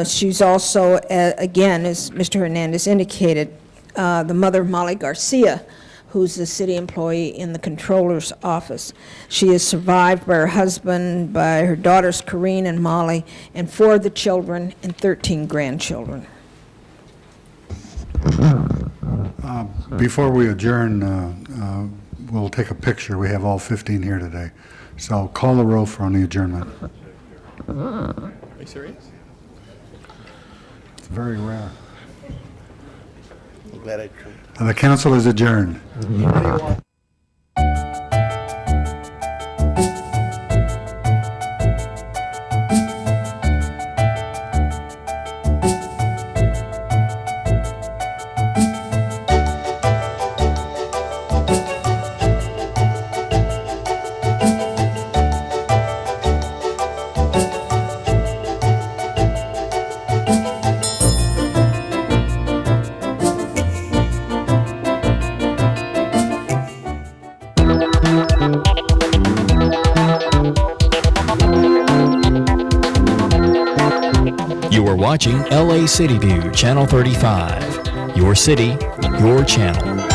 She's also, again, as Mr. Hernandez indicated, the mother of Molly Garcia, who's a city employee in the controller's office. She is survived by her husband, by her daughters Corrine and Molly, and 4 of the children and 13 grandchildren. Before we adjourn, we'll take a picture. We have all 15 here today. So call the roll for on the adjournment. Are you serious? It's very rare. I'm glad I tried. The council is adjourned. You are watching LA City View, Channel 35. Your city, your channel.